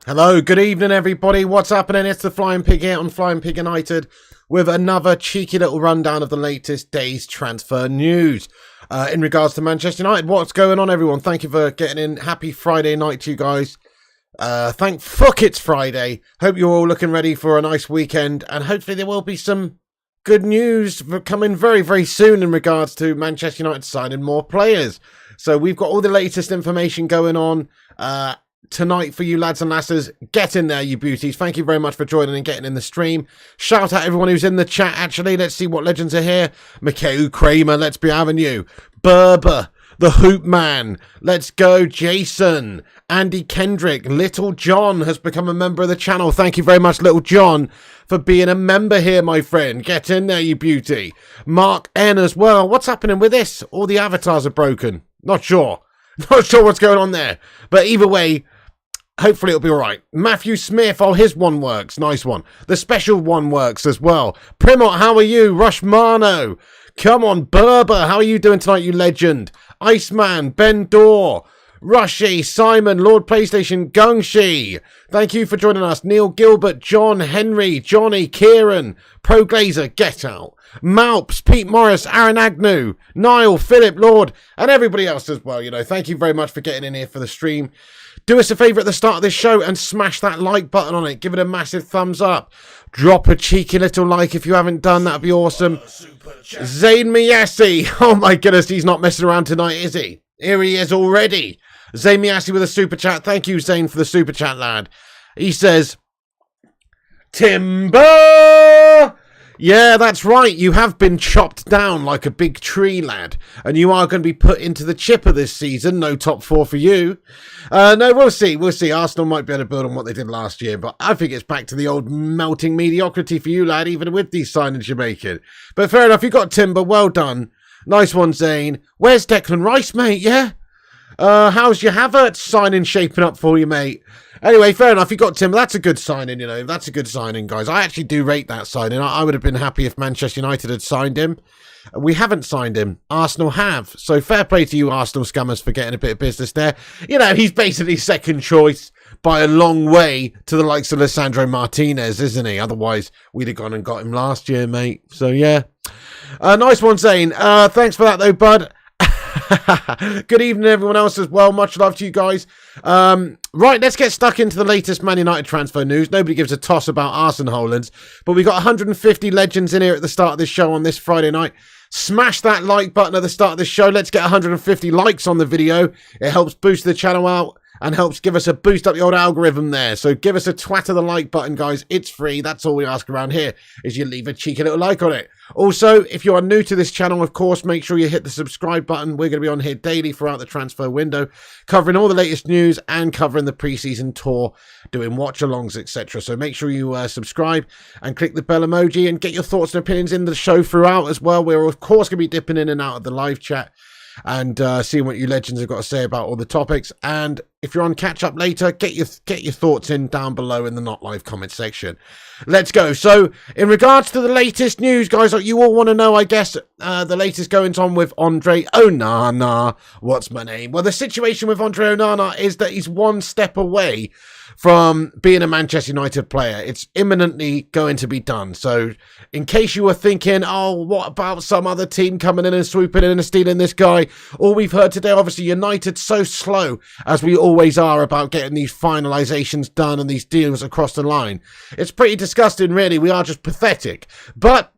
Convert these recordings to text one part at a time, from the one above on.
Hello, good evening everybody. What's happening? It's the Flying Pig here on Flying Pig United with another cheeky little rundown of the latest day's transfer news. In regards to Manchester United, what's going on everyone? Thank you for getting in. Happy Friday night to you guys. Thank fuck it's Friday. Hope you're all looking ready for a nice weekend and hopefully there will be some good news coming very, very soon in regards to Manchester United signing more players. So we've got all the latest information going on tonight for you lads and lasses. Get in there, you beauties. Thank you very much for joining and getting in the stream. Shout out everyone who's in the chat, actually. Let's see what legends are here. Mikhail Kramer, let's be having you. Berber, the Hoop Man. Let's go, Jason. Andy Kendrick. Little John has become a member of the channel. Thank you very much, Little John, for being a member here, my friend. Get in there, you beauty. Mark N as well. What's happening with this? All the avatars are broken. Not sure. Not sure what's going on there. But either way, hopefully it'll be all right. Matthew Smith, oh, his one works. Nice one. The special one works as well. Primot, how are you? Rushmano. Come on, Berber. How are you doing tonight, you legend? Iceman, Ben Dorr, Rushy, Simon, Lord PlayStation, Gungshi. Thank you for joining us. Neil Gilbert, John, Henry, Johnny, Kieran, Pro Glazer, Get Out, Malps, Pete Morris, Aaron Agnew, Niall, Philip, Lord, and everybody else as well. You know, thank you very much for getting in here for the stream. Do us a favour at the start of this show and smash that like button on it. Give it a massive thumbs up. Drop a cheeky little like if you haven't done. That'd be awesome. Zayn Miyasi. Oh my goodness, he's not messing around tonight, is he? Here he is already. Zayn Miyasi with a super chat. Thank you, Zayn, for the super chat, lad. He says, Timber! Yeah, that's right. You have been chopped down like a big tree, lad. And you are going to be put into the chipper this season. No top four for you. No, we'll see. We'll see. Arsenal might be able to build on what they did last year. But I think it's back to the old melting mediocrity for you, lad, even with these signings you're making. But fair enough. You got Timber. Well done. Nice one, Zane. Where's Declan Rice, mate? Yeah? How's your Havertz signing shaping up for you, mate? Anyway, fair enough. You got Timber. That's a good signing, you know. That's a good signing, guys. I actually do rate that signing. I would have been happy if Manchester United had signed him. We haven't signed him. Arsenal have. So fair play to you, Arsenal scammers, for getting a bit of business there. You know, he's basically second choice by a long way to the likes of Lisandro Martinez, isn't he? Otherwise, we'd have gone and got him last year, mate. So, yeah. Nice one, Zane. Thanks for that, though, bud. Good evening, everyone else as well. Much love to you guys. Right, let's get stuck into the latest Man United transfer news. Nobody gives a toss about Arsene Hollands, but we got 150 legends in here at the start of this show on this Friday night. Smash that like button at the start of the show. Let's get 150 likes on the video. It helps boost the channel out and helps give us a boost up the old algorithm there. So give us a twat of the like button, guys. It's free. That's all we ask around here, is you leave a cheeky little like on it. Also, if you are new to this channel, of course, make sure you hit the subscribe button. We're going to be on here daily throughout the transfer window, covering all the latest news and covering the pre-season tour, doing watch-alongs, etc. So make sure you subscribe and click the bell emoji and get your thoughts and opinions in the show throughout as well. We're, of course, going to be dipping in and out of the live chat and seeing what you legends have got to say about all the topics. And if you're on catch up later, get your thoughts in down below in the not live comment section. Let's go. So in regards to the latest news, guys, you all want to know, I guess, the latest goings on with Andre Onana. What's my name? Well, the situation with Andre Onana is that he's one step away from being a Manchester United player. It's imminently going to be done. So in case you were thinking, oh, what about some other team coming in and swooping in and stealing this guy? All we've heard today, obviously, United's so slow, as we always are, about getting these finalizations done and these deals across the line. It's pretty disgusting, really. We are just pathetic. But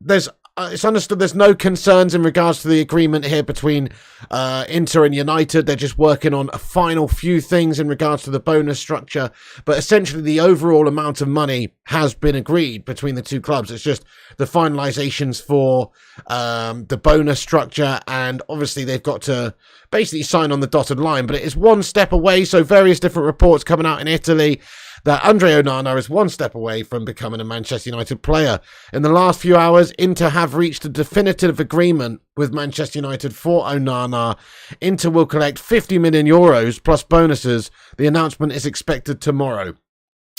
it's understood there's no concerns in regards to the agreement here between Inter and United. They're just working on a final few things in regards to the bonus structure. But essentially, the overall amount of money has been agreed between the two clubs. It's just the finalizations for the bonus structure. And obviously, they've got to basically sign on the dotted line. But it is one step away. So various different reports coming out in Italy that Andre Onana is one step away from becoming a Manchester United player. In the last few hours, Inter have reached a definitive agreement with Manchester United for Onana. Inter will collect €50 million plus bonuses. The announcement is expected tomorrow.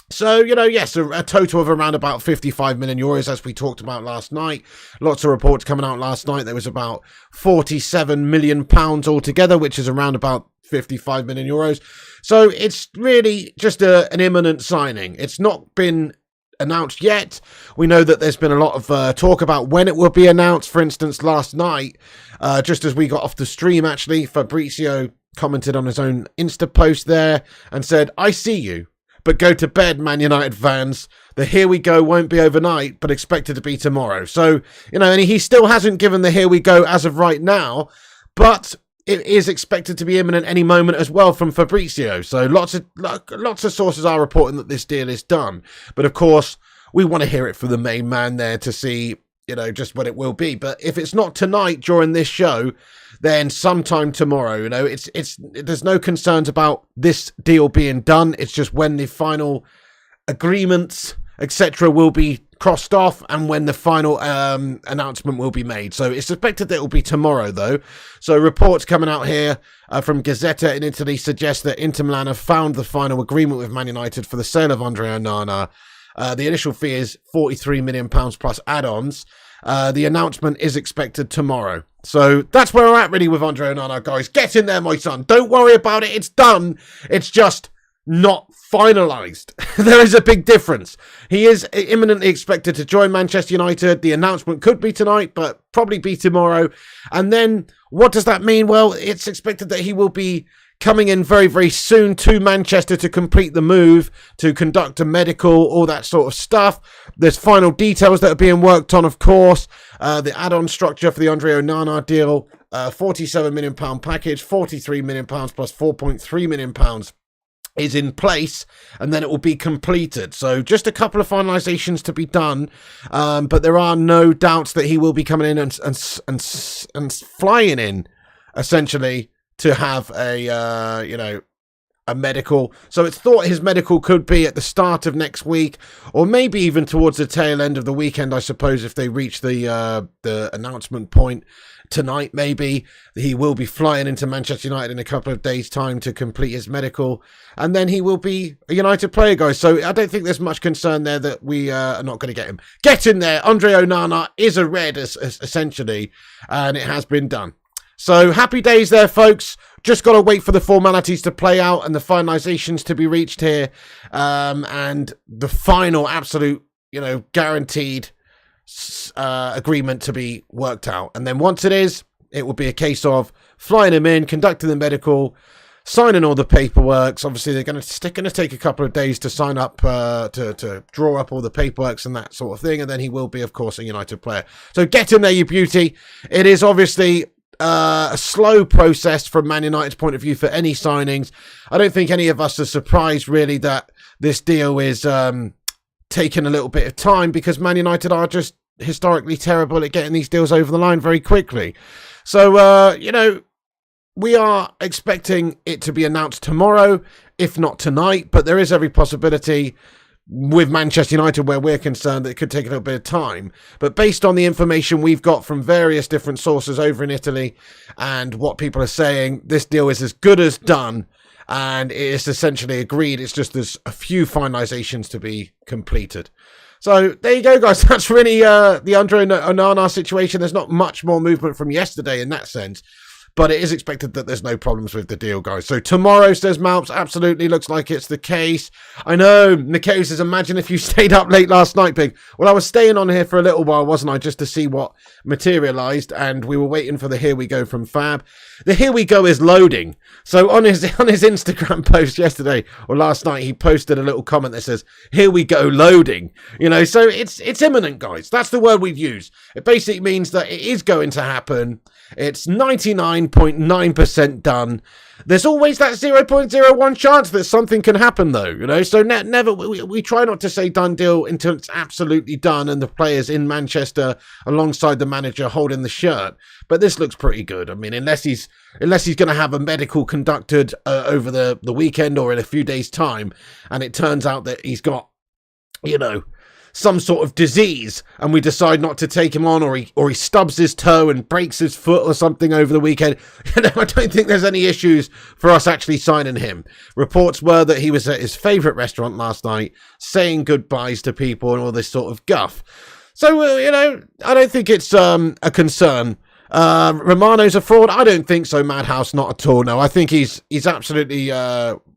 So, yes, a total of around about 55 million euros, as we talked about last night. Lots of reports coming out last night. There was about 47 million pounds altogether, which is around about 55 million euros. So it's really just an imminent signing. It's not been announced yet. We know that there's been a lot of talk about when it will be announced. For instance, last night, just as we got off the stream, actually, Fabrizio commented on his own Insta post there and said, "I see you. But go to bed, Man United fans. The here we go won't be overnight, but expected to be tomorrow." So, and he still hasn't given the here we go as of right now, but it is expected to be imminent any moment as well from Fabrizio. So lots of sources are reporting that this deal is done. But of course, we want to hear it from the main man there to see, just what it will be. But if it's not tonight during this show, then sometime tomorrow. There's no concerns about this deal being done. It's just when the final agreements, etc., will be crossed off and when the final announcement will be made. So it's expected that it will be tomorrow, though. So reports coming out here from Gazzetta in Italy suggest that Inter Milan have found the final agreement with Man United for the sale of Andre Onana. The initial fee is £43 million plus add-ons. The announcement is expected tomorrow. So that's where we're at really with Andre Onana, guys. Get in there, my son. Don't worry about it. It's done. It's just not finalised. There is a big difference. He is imminently expected to join Manchester United. The announcement could be tonight, but probably be tomorrow. And then what does that mean? Well, it's expected that he will be coming in very, very soon to Manchester to complete the move, to conduct a medical, all that sort of stuff. There's final details that are being worked on, of course. The add-on structure for the Andre Onana deal, £47 million package, £43 million plus £4.3 million is in place, and then it will be completed. So just a couple of finalizations to be done, but there are no doubts that he will be coming in and flying in, essentially, to have a medical. So it's thought his medical could be at the start of next week, or maybe even towards the tail end of the weekend, I suppose, if they reach the announcement point tonight. Maybe he will be flying into Manchester United in a couple of days' time to complete his medical, and then he will be a United player, guys. So I don't think there's much concern there that we are not going to get him. Get in there. Andre Onana is a red, essentially, and it has been done. So happy days there, folks. Just got to wait for the formalities to play out and the finalizations to be reached here. And the final absolute, guaranteed agreement to be worked out. And then once it is, it will be a case of flying him in, conducting the medical, signing all the paperwork. Obviously, they're going to take a couple of days to sign up, to draw up all the paperwork and that sort of thing. And then he will be, of course, a United player. So get in there, you beauty. It is obviously a slow process from Man United's point of view for any signings. I don't think any of us are surprised really that this deal is taking a little bit of time, because Man United are just historically terrible at getting these deals over the line very quickly. So we are expecting it to be announced tomorrow, if not tonight, but there is every possibility with Manchester United, where we're concerned, that it could take a little bit of time. But based on the information we've got from various different sources over in Italy and what people are saying, this deal is as good as done, and it is essentially agreed. It's just there's a few finalizations to be completed. So there you go, guys. That's really the Andre Onana situation. There's not much more movement from yesterday in that sense, but it is expected that there's no problems with the deal, guys. So tomorrow, says Malps, absolutely looks like it's the case. I know, Mikhail says, imagine if you stayed up late last night, Big. Well, I was staying on here for a little while, wasn't I, just to see what materialised, and we were waiting for the Here We Go from Fab. The Here We Go is loading. So on his Instagram post yesterday, or last night, he posted a little comment that says, Here we go, loading. So it's imminent, guys. That's the word we'd use. It basically means that it is going to happen. It's 99.9% done. There's always that 0.01 chance that something can happen, though, So never, we try not to say done deal until it's absolutely done and the players in Manchester alongside the manager holding the shirt. But this looks pretty good. I mean, unless he's going to have a medical conducted over the weekend or in a few days' time, and it turns out that he's got, some sort of disease and we decide not to take him on, or he stubs his toe and breaks his foot or something over the weekend, I don't think there's any issues for us actually signing him. Reports were that he was at his favourite restaurant last night, saying goodbyes to people and all this sort of guff. So, I don't think it's a concern. Romano's a fraud? I don't think so, Madhouse, not at all. No, I think he's absolutely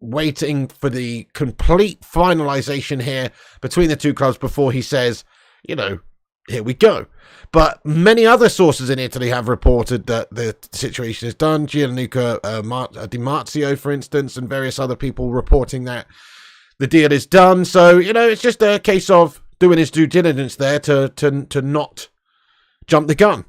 waiting for the complete finalisation here between the two clubs before he says, here we go. But many other sources in Italy have reported that the situation is done. Gianluca Di Marzio, for instance, and various other people reporting that the deal is done. So, it's just a case of doing his due diligence there to not jump the gun.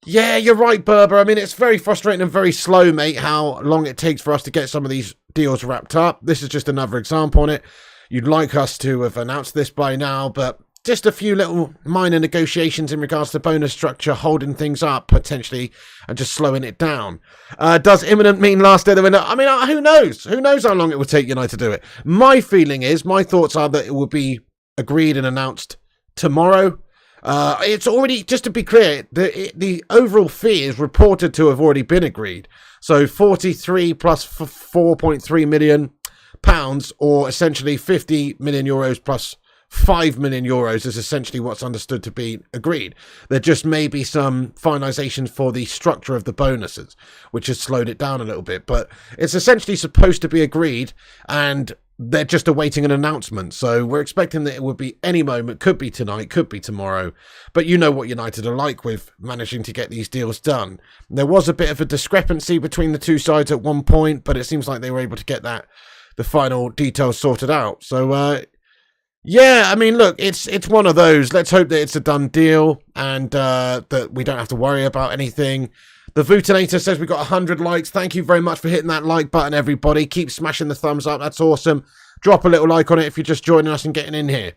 Yeah, you're right, Berber. I mean, it's very frustrating and very slow, mate, how long it takes for us to get some of these deals wrapped up. This is just another example on it. You'd like us to have announced this by now, but just a few little minor negotiations in regards to bonus structure, holding things up potentially and just slowing it down. Does imminent mean last day of the window? I mean, who knows? Who knows how long it would take United to do it? My thoughts are that it will be agreed and announced tomorrow. It's already, just to be clear, the overall fee is reported to have already been agreed. So 43 plus 4.3 million pounds, or essentially 50 million euros plus 5 million euros is essentially what's understood to be agreed. There just may be some finalisations for the structure of the bonuses, which has slowed it down a little bit. But it's essentially supposed to be agreed, and they're just awaiting an announcement. So we're expecting that it would be any moment. Could be tonight, could be tomorrow. But you know what United are like with managing to get these deals done. There was a bit of a discrepancy between the two sides at one point, but it seems like they were able to get the final details sorted out. So, yeah, I mean, look, it's one of those. Let's hope that it's a done deal and that we don't have to worry about anything. The Vutinator says we got 100 likes. Thank you very much for hitting that like button, everybody. Keep smashing the thumbs up. That's awesome. Drop a little like on it if you're just joining us and getting in here.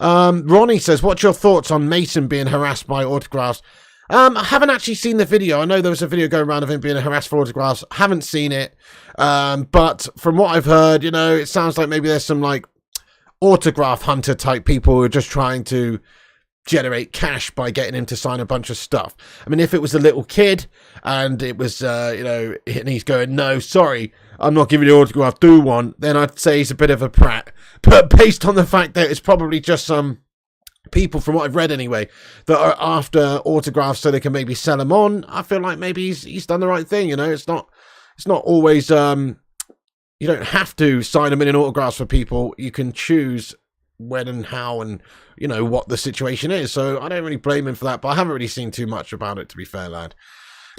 Ronnie says, what's your thoughts on Mason being harassed by autographs? I haven't actually seen the video. I know there was a video going around of him being harassed for autographs. Haven't seen it. But from what I've heard, it sounds like maybe there's some like autograph hunter type people who are just trying to generate cash by getting him to sign a bunch of stuff. I mean, if it was a little kid and it was, and he's going, no, sorry, I'm not giving you an autograph, do one, then I'd say he's a bit of a prat. But based on the fact that it's probably just some people, from what I've read anyway, that are after autographs so they can maybe sell them on, I feel like maybe he's done the right thing. It's not always, you don't have to sign a million autographs for people. You can choose when and how and what the situation is. So I don't really blame him for that, but I haven't really seen too much about it, to be fair, lad.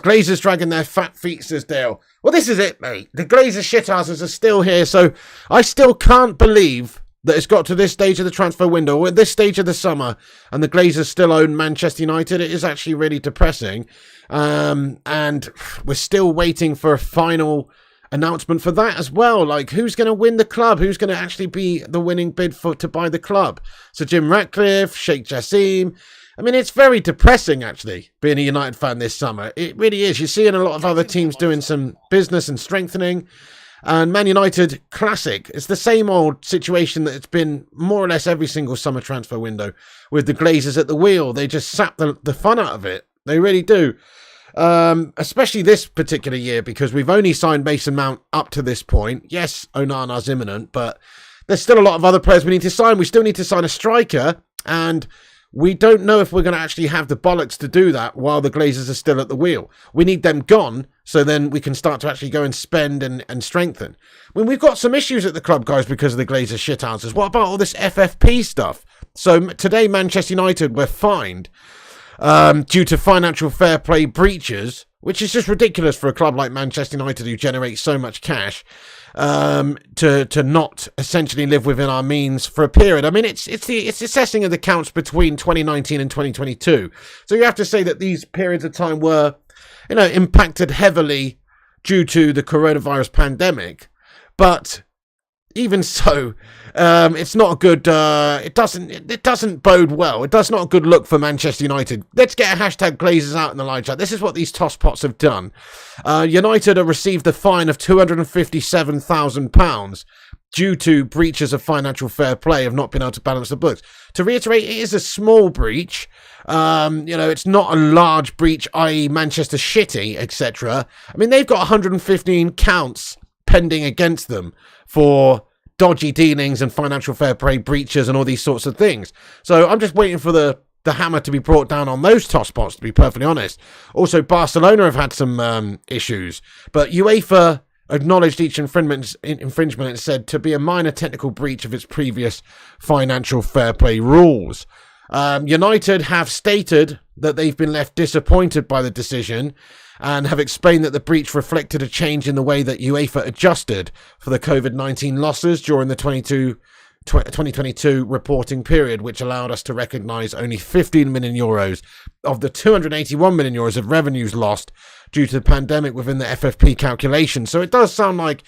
Glazers dragging their fat feet, says Dale. Well, this is it, mate. The Glazer shithouses are still here, so I still can't believe that it's got to this stage of the transfer window, or at this stage of the summer, and the Glazers still own Manchester United. It is actually really depressing. And we're still waiting for a final announcement for that as well. Like, who's going to win the club? Who's going to actually be the winning bid to buy the club? So Jim Ratcliffe, Sheikh Jassim. I mean, it's very depressing, actually, being a United fan this summer. It really is. You're seeing a lot of other teams doing some business and strengthening. And Man United, classic. It's the same old situation that it's been more or less every single summer transfer window with the Glazers at the wheel. They just sap the fun out of it. They really do. Especially this particular year, because we've only signed Mason Mount up to this point. Yes, Onana's imminent, but there's still a lot of other players we need to sign. We still need to sign a striker, and we don't know if we're going to actually have the bollocks to do that while the Glazers are still at the wheel. We need them gone, so then we can start to actually go and spend and strengthen. I mean, we've got some issues at the club, guys, because of the Glazer shithouses. What about all this FFP stuff? So today, Manchester United were fined due to financial fair play breaches, which is just ridiculous for a club like Manchester United who generates so much cash, to not essentially live within our means for a period. I mean, it's assessing of the accounts between 2019 and 2022. So you have to say that these periods of time were, impacted heavily due to the coronavirus pandemic. But even so, it's not a good. It doesn't bode well. It does not a good look for Manchester United. Let's get a hashtag Glazers out in the live chat. This is what these tosspots have done. United have received a fine of £257,000 due to breaches of financial fair play, have not been able to balance the books. To reiterate, it is a small breach. It's not a large breach, i.e. Manchester City, etc. I mean, they've got 115 counts pending against them for dodgy dealings and financial fair play breaches and all these sorts of things. So I'm just waiting for the hammer to be brought down on those tosspots, to be perfectly honest. Also, Barcelona have had some issues, but UEFA acknowledged each infringement and said to be a minor technical breach of its previous financial fair play rules. United have stated that they've been left disappointed by the decision and have explained that the breach reflected a change in the way that UEFA adjusted for the COVID-19 losses during the 2022 reporting period, which allowed us to recognise only 15 million euros of the 281 million euros of revenues lost due to the pandemic within the FFP calculation. So it does sound like,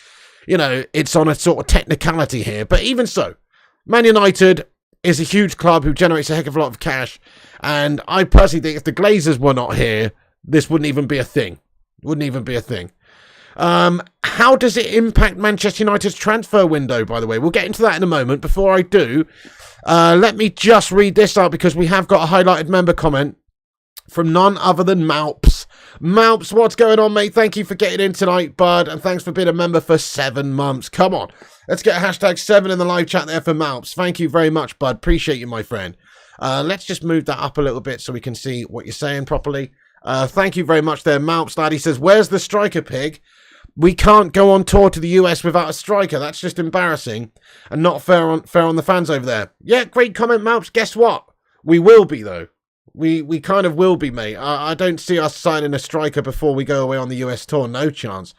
it's on a sort of technicality here. But even so, Man United is a huge club who generates a heck of a lot of cash. And I personally think if the Glazers were not here, this wouldn't even be a thing. How does it impact Manchester United's transfer window, by the way? We'll get into that in a moment. Before I do, let me just read this out because we have got a highlighted member comment from none other than Malps. Malps, what's going on, mate? Thank you for getting in tonight, bud, and thanks for being a member for 7 months. Come on, let's get #7 in the live chat there for Malps. Thank you very much, bud. Appreciate you, my friend. Let's just move that up a little bit so we can see what you're saying properly. Thank you very much there, Malps, lad. He says, where's the striker pig? We can't go on tour to the US without a striker. That's just embarrassing and not fair on the fans over there. Yeah, great comment, Malps. Guess what? We will be, though. We kind of will be, mate. I don't see us signing a striker before we go away on the US tour. No chance.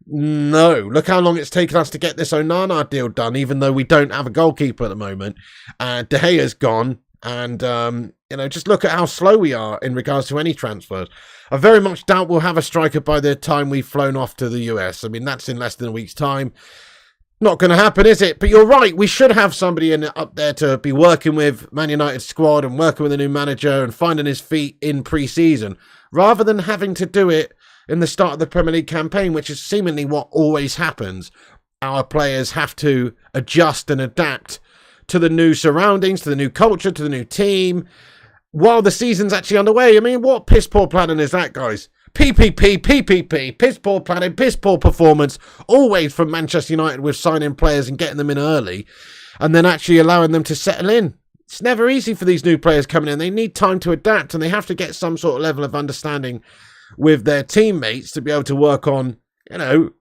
No. Look how long it's taken us to get this Onana deal done, even though we don't have a goalkeeper at the moment. De Gea's gone. And, just look at how slow we are in regards to any transfers. I very much doubt we'll have a striker by the time we've flown off to the US. I mean, that's in less than a week's time. Not going to happen, is it? But you're right. We should have somebody up there to be working with Man United squad and working with a new manager and finding his feet in pre-season, rather than having to do it in the start of the Premier League campaign, which is seemingly what always happens. Our players have to adjust and adapt to the new surroundings, to the new culture, to the new team, while the season's actually underway. I mean, what piss poor planning is that, guys? PPP, piss poor planning, piss poor performance, always from Manchester United with signing players and getting them in early, and then actually allowing them to settle in. It's never easy for these new players coming in. They need time to adapt, and they have to get some sort of level of understanding with their teammates to be able to work on,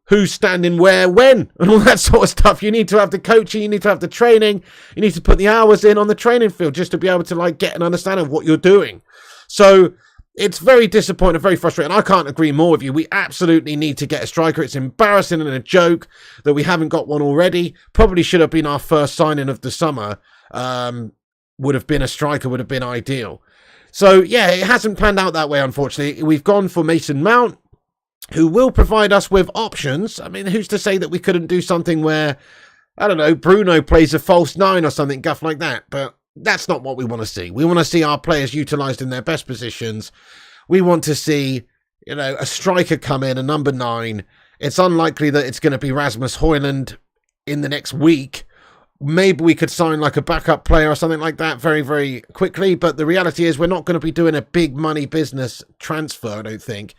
who's standing where, when, and all that sort of stuff. You need to have the coaching, you need to have the training, you need to put the hours in on the training field just to be able to get an understanding of what you're doing. So it's very disappointing, very frustrating. I can't agree more with you. We absolutely need to get a striker. It's embarrassing and a joke that we haven't got one already. Probably should have been our first signing of the summer. Would have been a striker, would have been ideal. So yeah, it hasn't panned out that way, unfortunately. We've gone for Mason Mount, who will provide us with options. I mean, who's to say that we couldn't do something where, I don't know, Bruno plays a false 9 or something guff like that, but that's not what we want to see. We want to see our players utilised in their best positions. We want to see, a striker come in, a number 9. It's unlikely that it's going to be Rasmus Højlund in the next week. Maybe we could sign a backup player or something like that very, very quickly, but the reality is we're not going to be doing a big money business transfer, I don't think,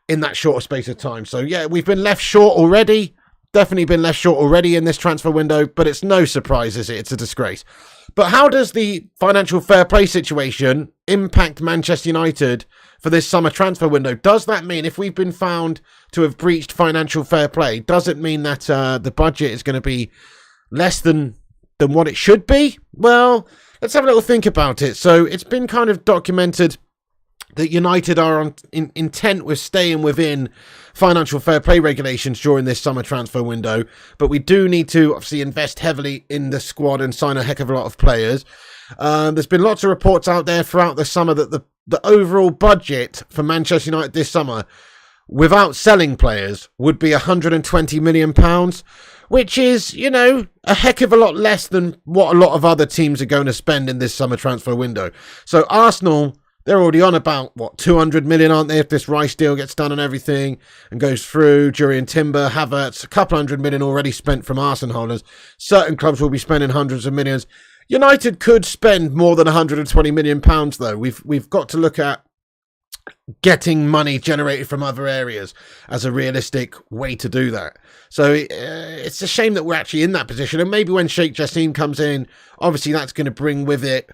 in that short space of time. So yeah, we've been left short already. Definitely been left short already in this transfer window, but it's no surprise, is it? It's a disgrace. But how does the financial fair play situation impact Manchester United for this summer transfer window? Does that mean if we've been found to have breached financial fair play, does it mean that the budget is going to be less than what it should be? Well, let's have a little think about it. So it's been kind of documented that United are intent with staying within financial fair play regulations during this summer transfer window, but we do need to obviously invest heavily in the squad and sign a heck of a lot of players. There's been lots of reports out there throughout the summer that the overall budget for Manchester United this summer, without selling players, would be £120 million, which is, a heck of a lot less than what a lot of other teams are going to spend in this summer transfer window. So Arsenal They're already on about, what, 200 million, aren't they, if this Rice deal gets done and everything and goes through. Jurriën Timber, Havertz, a couple 100 million already spent from Arsenal holders. Certain clubs will be spending hundreds of millions. United could spend more than 120 million pounds, though. We've got to look at getting money generated from other areas as a realistic way to do that. So it's a shame that we're actually in that position. And maybe when Sheikh Jassim comes in, obviously that's going to bring with it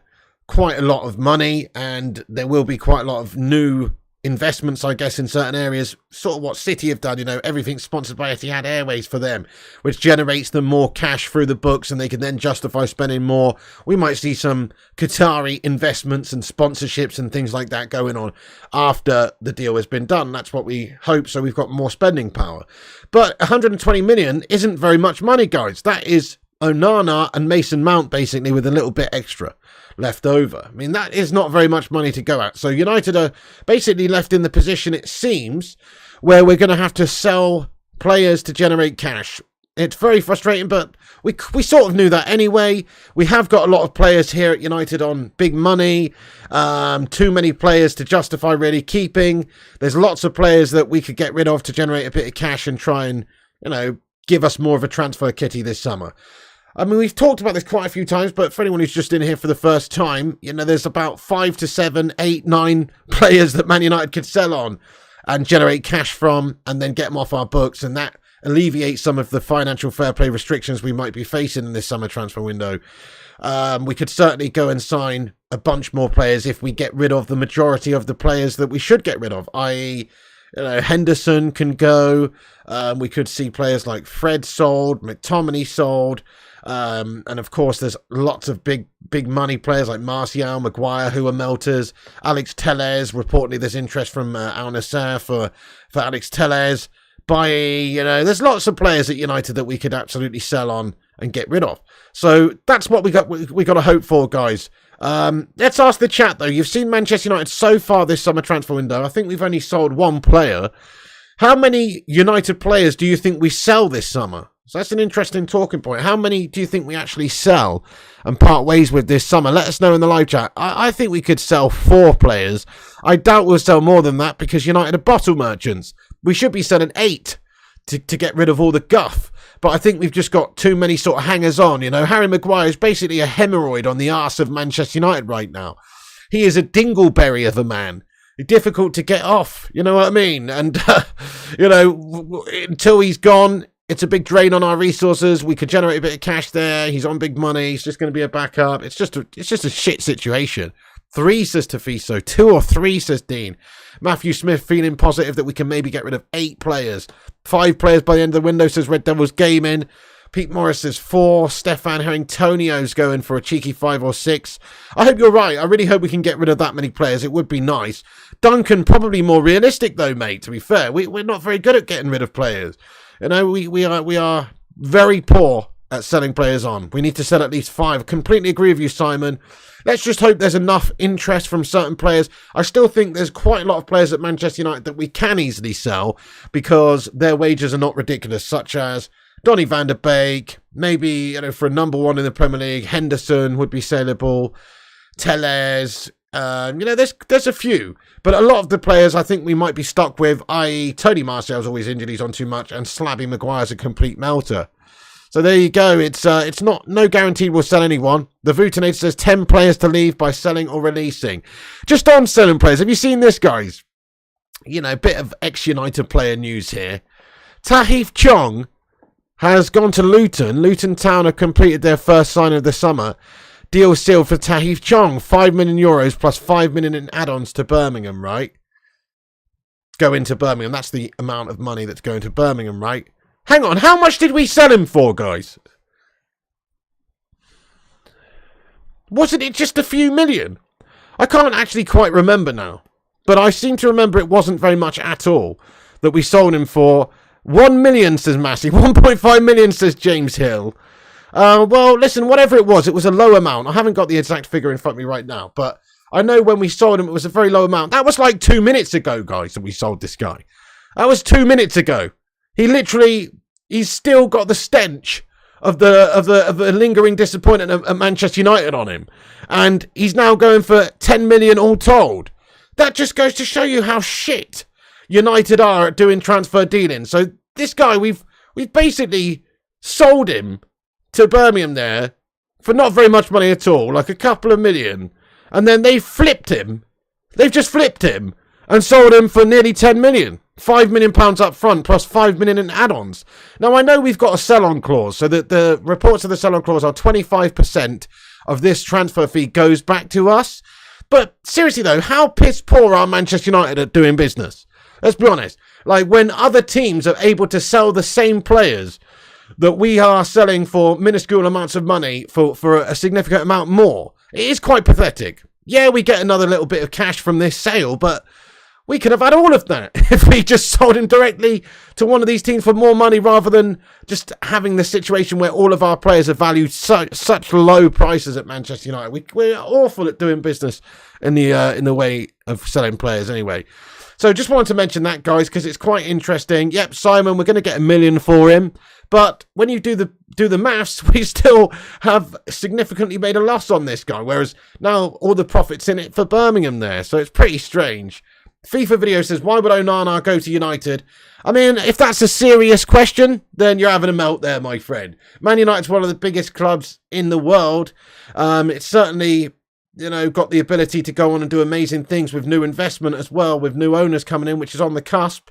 quite a lot of money, and there will be quite a lot of new investments, I guess, in certain areas. Sort of what City have done, everything's sponsored by Etihad Airways for them, which generates them more cash through the books, and they can then justify spending more. We might see some Qatari investments and sponsorships and things like that going on after the deal has been done. That's what we hope, so we've got more spending power. But 120 million isn't very much money, guys. That is Onana and Mason Mount, basically, with a little bit extra left over. I mean, that is not very much money to go at. So United are basically left in the position, it seems, where we're going to have to sell players to generate cash. It's very frustrating, but we sort of knew that anyway. We have got a lot of players here at United on big money. Too many players to justify really keeping. There's lots of players that we could get rid of to generate a bit of cash and try and, give us more of a transfer kitty this summer. I mean, we've talked about this quite a few times, but for anyone who's just in here for the first time, there's about 5 to 7, 8, 9 players that Man United could sell on and generate cash from and then get them off our books. And that alleviates some of the financial fair play restrictions we might be facing in this summer transfer window. We could certainly go and sign a bunch more players if we get rid of the majority of the players that we should get rid of, i.e., Henderson can go. We could see players like Fred sold, McTominay sold. And of course, there's lots of big money players like Martial, Maguire, who are melters. Alex Telles, reportedly there's interest from Al Nassr for Alex Telles. There's lots of players at United that we could absolutely sell on and get rid of. So that's what we got to hope for, guys. Let's ask the chat, though. You've seen Manchester United so far this summer transfer window. I think we've only sold one player. How many United players do you think we sell this summer? So that's an interesting talking point. How many do you think we actually sell and part ways with this summer? Let us know in the live chat. I think we could sell 4 players. I doubt we'll sell more than that because United are bottle merchants. We should be selling 8 to get rid of all the guff. But I think we've just got too many sort of hangers on. Harry Maguire is basically a hemorrhoid on the arse of Manchester United right now. He is a dingleberry of a man. Difficult to get off. You know what I mean? And, until he's gone, it's a big drain on our resources. We could generate a bit of cash there. He's on big money. He's just going to be a backup. It's just a shit situation. 3, says Tafiso. 2 or 3, says Dean. Matthew Smith feeling positive that we can maybe get rid of 8 players. 5 players by the end of the window, says Red Devils Gaming. Pete Morris says 4. Stefan Harringtonio's going for a cheeky 5 or 6. I hope you're right. I really hope we can get rid of that many players. It would be nice. Duncan, probably more realistic though, mate, to be fair. We're not very good at getting rid of players. We are very poor at selling players on. We need to sell at least 5. Completely agree with you, Simon. Let's just hope there's enough interest from certain players. I still think there's quite a lot of players at Manchester United that we can easily sell because their wages are not ridiculous, such as Donny van der Beek, maybe for a number 1 in the Premier League, Henderson would be saleable, Telles, there's a few. But a lot of the players I think we might be stuck with, i.e. Tony Martial's always injured, he's on too much, and Slabby Maguire's a complete melter. So there you go. It's no guarantee we'll sell anyone. The Vutinator says 10 players to leave by selling or releasing. Just on selling players, have you seen this, guys? A bit of ex-United player news here. Tahit Chong has gone to Luton. Luton Town have completed their first sign of the summer. Deal sealed for Tahit Chong. €5 million plus 5 million in add-ons to Birmingham, right? Go into Birmingham. That's the amount of money that's going to Birmingham, right? Hang on, how much did we sell him for, guys? Wasn't it just a few million? I can't actually quite remember now. But I seem to remember it wasn't very much at all that we sold him for. 1 million, says Massey. 1.5 million, says James Hill. Well, listen, whatever it was a low amount. I haven't got the exact figure in front of me right now. But I know when we sold him, it was a very low amount. That was like 2 minutes ago, guys, that we sold this guy. That was 2 minutes ago. He's still got the stench of the lingering disappointment at Manchester United on him. And he's now going for 10 million all told. that just goes to show you how shit United are at doing transfer dealing. So this guy, we've basically sold him to Birmingham there for not very much money at all, like a couple of million. And then they flipped him. They've just flipped him and sold him for nearly 10 million. £5 million up front plus £5 million in add-ons. Now, I know we've got a sell-on clause, so that the reports of the sell-on clause are 25% of this transfer fee goes back to us. But seriously, though, how piss poor are Manchester United at doing business? Let's be honest. Like, when other teams are able to sell the same players that we are selling for minuscule amounts of money for a significant amount more, it is quite pathetic. Yeah, we get another little bit of cash from this sale, but we could have had all of that if we just sold him directly to one of these teams for more money rather than just having the situation where all of our players are valued such low prices at Manchester United. We're awful at doing business in the way of selling players anyway. So just wanted to mention that, guys, because it's quite interesting. Yep, Simon, we're going to get $1 million for him. But when you do the maths, we still have significantly made a loss on this guy, whereas now all the profit's in it for Birmingham there. So it's pretty strange. FIFA Video says, why would Onana go to United? I mean, if that's a serious question, then you're having a melt there, my friend. Man United's one of the biggest clubs in the world. It's certainly, got the ability to go on and do amazing things with new investment as well, with new owners coming in, which is on the cusp.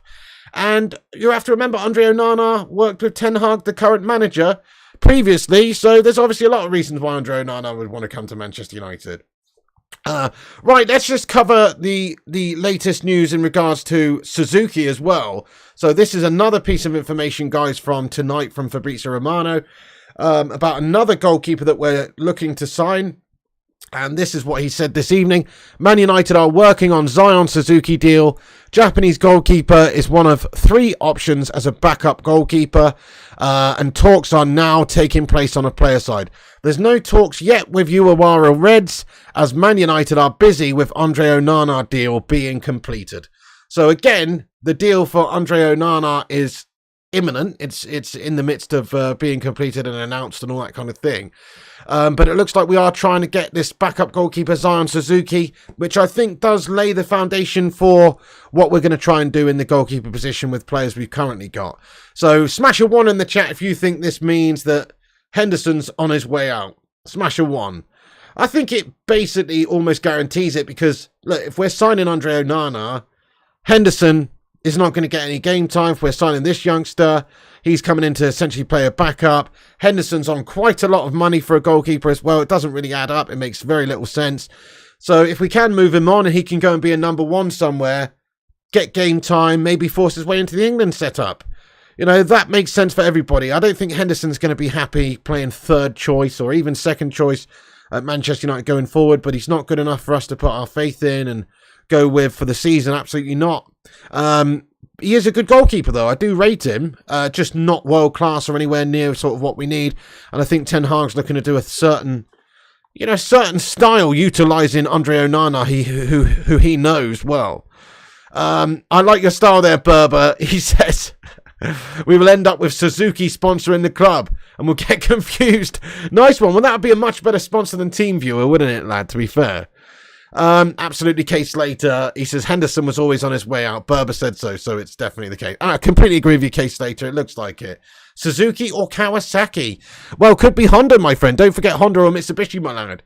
And you have to remember, Andre Onana worked with Ten Hag, the current manager, previously. So there's obviously a lot of reasons why Andre Onana would want to come to Manchester United. Right, let's just cover the latest news in regards to Suzuki as well. So this is another piece of information, guys, from tonight from Fabrizio Romano about another goalkeeper that we're looking to sign. And this is what he said this evening. Man United are working on Zion Suzuki deal. Japanese goalkeeper is one of 3 options as a backup goalkeeper. And talks are now taking place on a player side. There's no talks yet with Uwawara Reds, as Man United are busy with Andre Onana deal being completed. So again, the deal for Andre Onana is imminent. It's in the midst of being completed and announced and all that kind of thing. But it looks like we are trying to get this backup goalkeeper, Zion Suzuki, which I think does lay the foundation for what we're going to try and do in the goalkeeper position with players we've currently got. So smash a 1 in the chat if you think this means that Henderson's on his way out. Smash a 1. I think it basically almost guarantees it because, look, if we're signing Andre Onana, Henderson is not going to get any game time. If we're signing this youngster, he's coming in to essentially play a backup. Henderson's on quite a lot of money for a goalkeeper as well. It doesn't really add up. It makes very little sense. So if we can move him on and he can go and be a number 1 somewhere, get game time, maybe force his way into the England setup, that makes sense for everybody. I don't think Henderson's going to be happy playing 3rd choice or even 2nd choice at Manchester United going forward, but he's not good enough for us to put our faith in and go with for the season. Absolutely not. He is a good goalkeeper, though. I do rate him, just not world class or anywhere near sort of what we need. And I think Ten Hag's looking to do a certain style utilising Andre Onana, who he knows well. I like your style there, Berber. He says we will end up with Suzuki sponsoring the club and we'll get confused. Nice one. Well, that would be a much better sponsor than TeamViewer, wouldn't it, lad, to be fair? Absolutely, Case Slater. He says Henderson was always on his way out. Berber said so it's definitely the case. I completely agree with you, Case Slater. It looks like it. Suzuki or Kawasaki? Well, could be Honda, my friend. Don't forget Honda or Mitsubishi, my lad.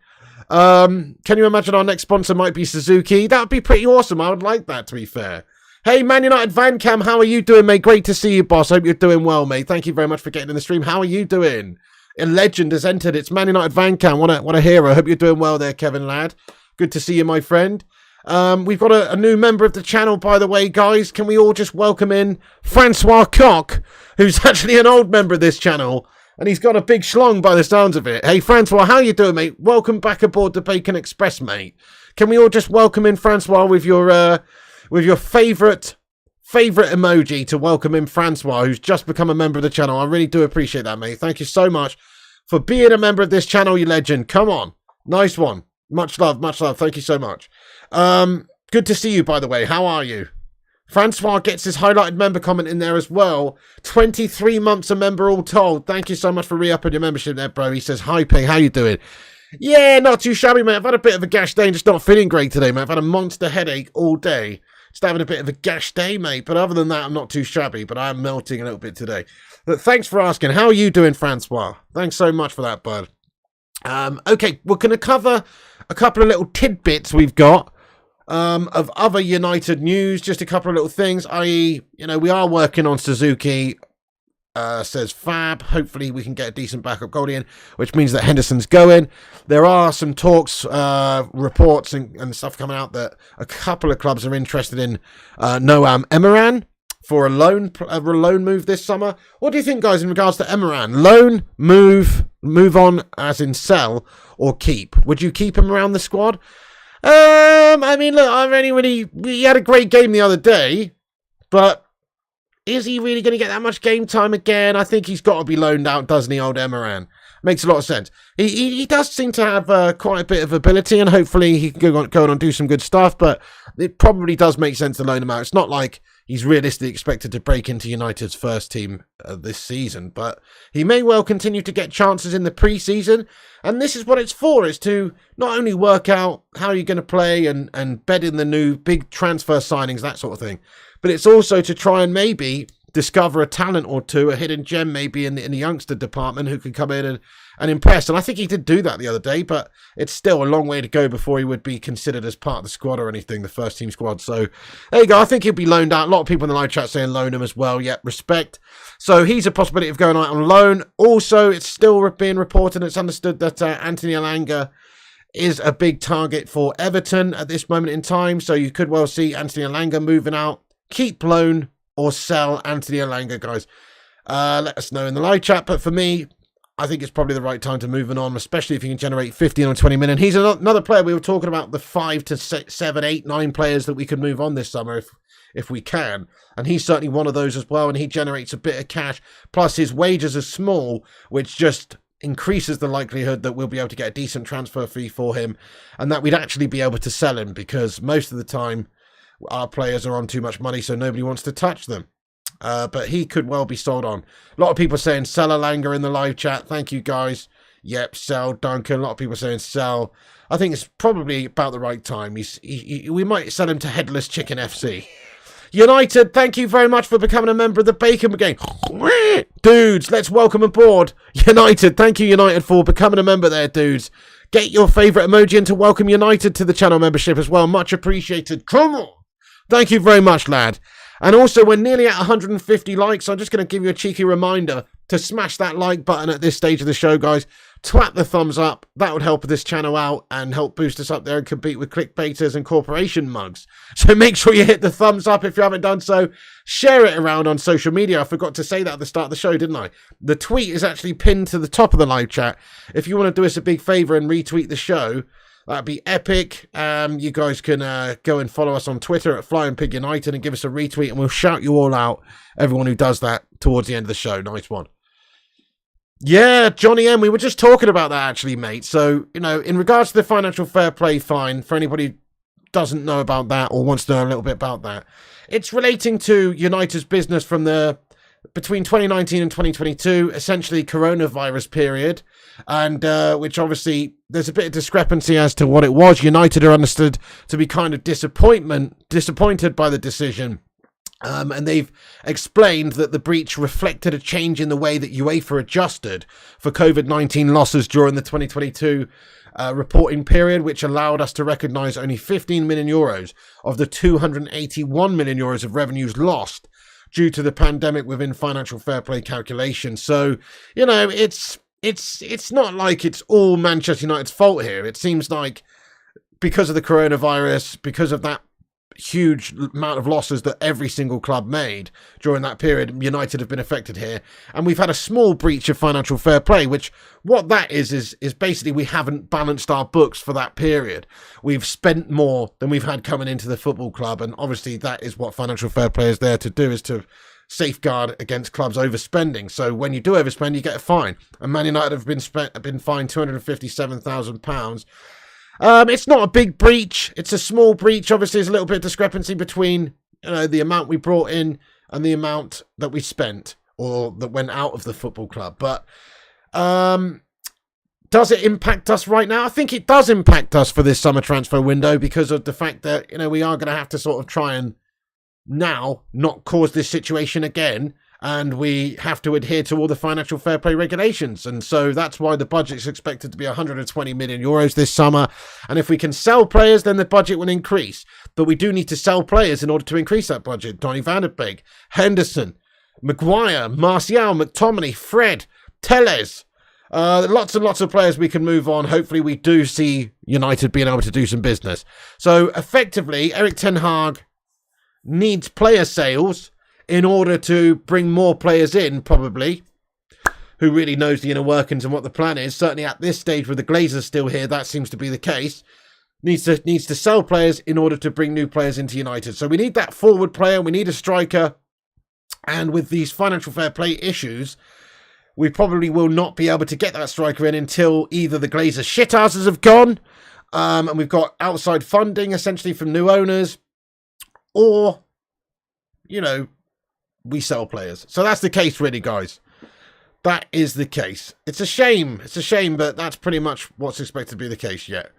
Can you imagine our next sponsor might be Suzuki? That would be pretty awesome. I would like that, to be fair. Hey, Man United Van Cam, how are you doing, mate? Great to see you, boss. Hope you're doing well, mate. Thank you very much for getting in the stream. How are you doing? A legend has entered. It's Man United Van Cam. What a hero. Hope you're doing well there, Kevin, lad. Good to see you, my friend. We've got a new member of the channel, by the way, guys. Can we all just welcome in Francois Coq, who's actually an old member of this channel, and he's got a big schlong by the sounds of it. Hey, Francois, how you doing, mate? Welcome back aboard the Bacon Express, mate. Can we all just welcome in Francois with your favourite emoji to welcome in Francois, who's just become a member of the channel. I really do appreciate that, mate. Thank you so much for being a member of this channel, you legend. Come on. Nice one. Much love, much love. Thank you so much. Good to see you, by the way. How are you? Francois gets his highlighted member comment in there as well. 23 months a member all told. Thank you so much for re-upping your membership there, bro. He says, hi, Ping. How you doing? Yeah, not too shabby, mate. I've had a bit of a gash day and just not feeling great today, mate. I've had a monster headache all day. Just having a bit of a gash day, mate. But other than that, I'm not too shabby, but I am melting a little bit today. But thanks for asking. How are you doing, Francois? Thanks so much for that, bud. Okay, we're going to cover a couple of little tidbits we've got of other United news. Just a couple of little things, i.e., we are working on Suzuki. Says Fab. Hopefully we can get a decent backup goalie in, which means that Henderson's going. There are some talks, reports and stuff coming out that a couple of clubs are interested in Noam Emiran for a loan move this summer. What do you think, guys, in regards to Emiran? Loan, move on as in sell, or keep? Would you keep him around the squad? I mean, look, he had a great game the other day, but is he really going to get that much game time again? I think he's got to be loaned out, doesn't he, old Emiran? Makes a lot of sense. He does seem to have quite a bit of ability, and hopefully he can go on and do some good stuff, but it probably does make sense to loan him out. It's not like he's realistically expected to break into United's first team this season, but he may well continue to get chances in the pre-season, and this is what it's for, is to not only work out how you're going to play and bed in the new big transfer signings, that sort of thing, but it's also to try and maybe discover a talent or two, a hidden gem maybe in the youngster department who can come in and impress. And I think he did do that the other day, but it's still a long way to go before he would be considered as part of the squad or anything, the first team squad. So there you go. I think he'll be loaned out. A lot of people in the live chat saying loan him as well. Yep, respect. So he's a possibility of going out on loan. Also, it's still being reported, it's understood that Anthony Elanga is a big target for Everton at this moment in time. So you could well see Anthony Elanga moving out. Keep, loan, or sell Anthony Elanga, guys. Let us know in the live chat. But for me, I think it's probably the right time to move on, especially if you can generate 15 or 20 million. He's another player. We were talking about the 5 to 6, 7, 8, 9 players that we could move on this summer if we can. And he's certainly one of those as well. And he generates a bit of cash. Plus his wages are small, which just increases the likelihood that we'll be able to get a decent transfer fee for him and that we'd actually be able to sell him, because most of the time our players are on too much money, so nobody wants to touch them. But he could well be sold on. A lot of people saying sell Elanga in the live chat. Thank you, guys. Yep, sell Duncan. A lot of people saying sell. I think it's probably about the right time. We might sell him to Headless Chicken FC. United, thank you very much for becoming a member of the Bacon Brigade. Dudes, let's welcome aboard United. Thank you, United, for becoming a member there, dudes. Get your favourite emoji in to welcome United to the channel membership as well. Much appreciated. Come on. Thank you very much, lad. And also, we're nearly at 150 likes. So I'm just going to give you a cheeky reminder to smash that like button at this stage of the show, guys. Twat the thumbs up. That would help this channel out and help boost us up there and compete with clickbaiters and corporation mugs. So make sure you hit the thumbs up if you haven't done so. Share it around on social media. I forgot to say that at the start of the show, didn't I? The tweet is actually pinned to the top of the live chat. If you want to do us a big favour and retweet the show, that'd be epic. You guys can go and follow us on Twitter at Flying Pig United and give us a retweet, and we'll shout you all out, everyone who does that, towards the end of the show. Nice one. Yeah, Johnny M, we were just talking about that actually, mate. So, in regards to the financial fair play fine, for anybody who doesn't know about that or wants to know a little bit about that, it's relating to United's business from between 2019 and 2022, essentially coronavirus period, and which obviously there's a bit of discrepancy as to what it was. United are understood to be kind of disappointed by the decision, and they've explained that the breach reflected a change in the way that UEFA adjusted for COVID-19 losses during the 2022 reporting period, which allowed us to recognise only 15 million euros of the 281 million euros of revenues lost due to the pandemic within financial fair play calculations. So, it's not like it's all Manchester United's fault here. It seems like because of the coronavirus, because of that huge amount of losses that every single club made during that period, United have been affected here. And we've had a small breach of financial fair play, which what that is basically we haven't balanced our books for that period. We've spent more than we've had coming into the football club. And obviously that is what financial fair play is there to do, is to safeguard against clubs overspending. So when you do overspend, you get a fine. And Man United have been fined £257,000. It's not a big breach. It's a small breach. Obviously, there's a little bit of discrepancy between the amount we brought in and the amount that we spent or that went out of the football club. But Does it impact us right now? I think it does impact us for this summer transfer window because of the fact that, we are going to have to sort of try and now not cause this situation again. And we have to adhere to all the financial fair play regulations. And so that's why the budget is expected to be 120 million euros this summer. And if we can sell players, then the budget will increase. But we do need to sell players in order to increase that budget. Donny van der Beek, Henderson, Maguire, Martial, McTominay, Fred, Telles. Lots and lots of players we can move on. Hopefully we do see United being able to do some business. So effectively, Erik ten Hag needs player sales in order to bring more players in, probably, who really knows the inner workings and what the plan is. Certainly at this stage with the Glazers still here, that seems to be the case. Needs to sell players in order to bring new players into United. So we need that forward player, we need a striker, and with these financial fair play issues, we probably will not be able to get that striker in until either the Glazer shithouses have gone, and we've got outside funding essentially from new owners, or, we sell players. So that's the case, really, guys. That is the case. It's a shame. It's a shame, but that's pretty much what's expected to be the case yet.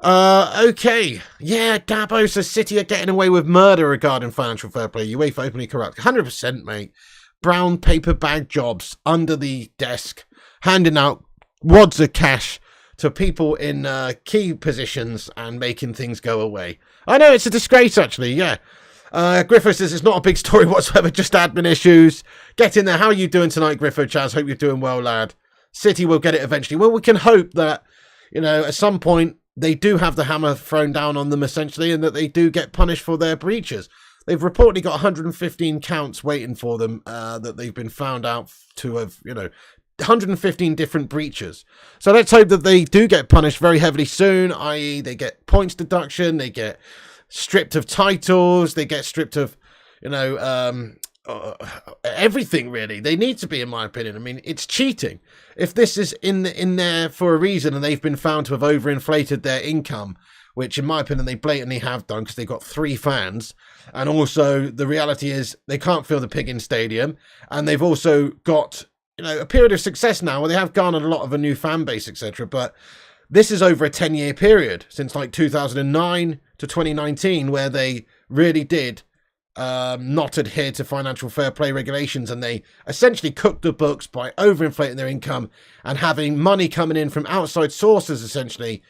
Okay. Yeah, Dabo says City are getting away with murder regarding financial fair play. UEFA openly corrupt. 100%, mate. Brown paper bag jobs under the desk, handing out wads of cash to people in key positions and making things go away. I know, it's a disgrace, actually, yeah. Griffo says it's not a big story whatsoever, just admin issues. Get in there. How are you doing tonight, Griffo? Chaz, hope you're doing well, lad. City will get it eventually. Well, we can hope that, at some point they do have the hammer thrown down on them, essentially, and that they do get punished for their breaches. They've reportedly got 115 counts waiting for them that they've been found out to have, 115 different breaches. So let's hope that they do get punished very heavily soon, i.e. they get points deduction, they get stripped of titles, they get stripped of, everything, really. They need to be, in my opinion. I mean, it's cheating. If this is in there for a reason and they've been found to have overinflated their income, which in my opinion they blatantly have done because they've got 3 fans, and also the reality is they can't fill the Piggin Stadium, and they've also got, a period of success now where they have garnered a lot of a new fan base, etc. But this is over a 10-year period, since like 2009 to 2019, where they really did not adhere to financial fair play regulations, and they essentially cooked the books by overinflating their income and having money coming in from outside sources, essentially,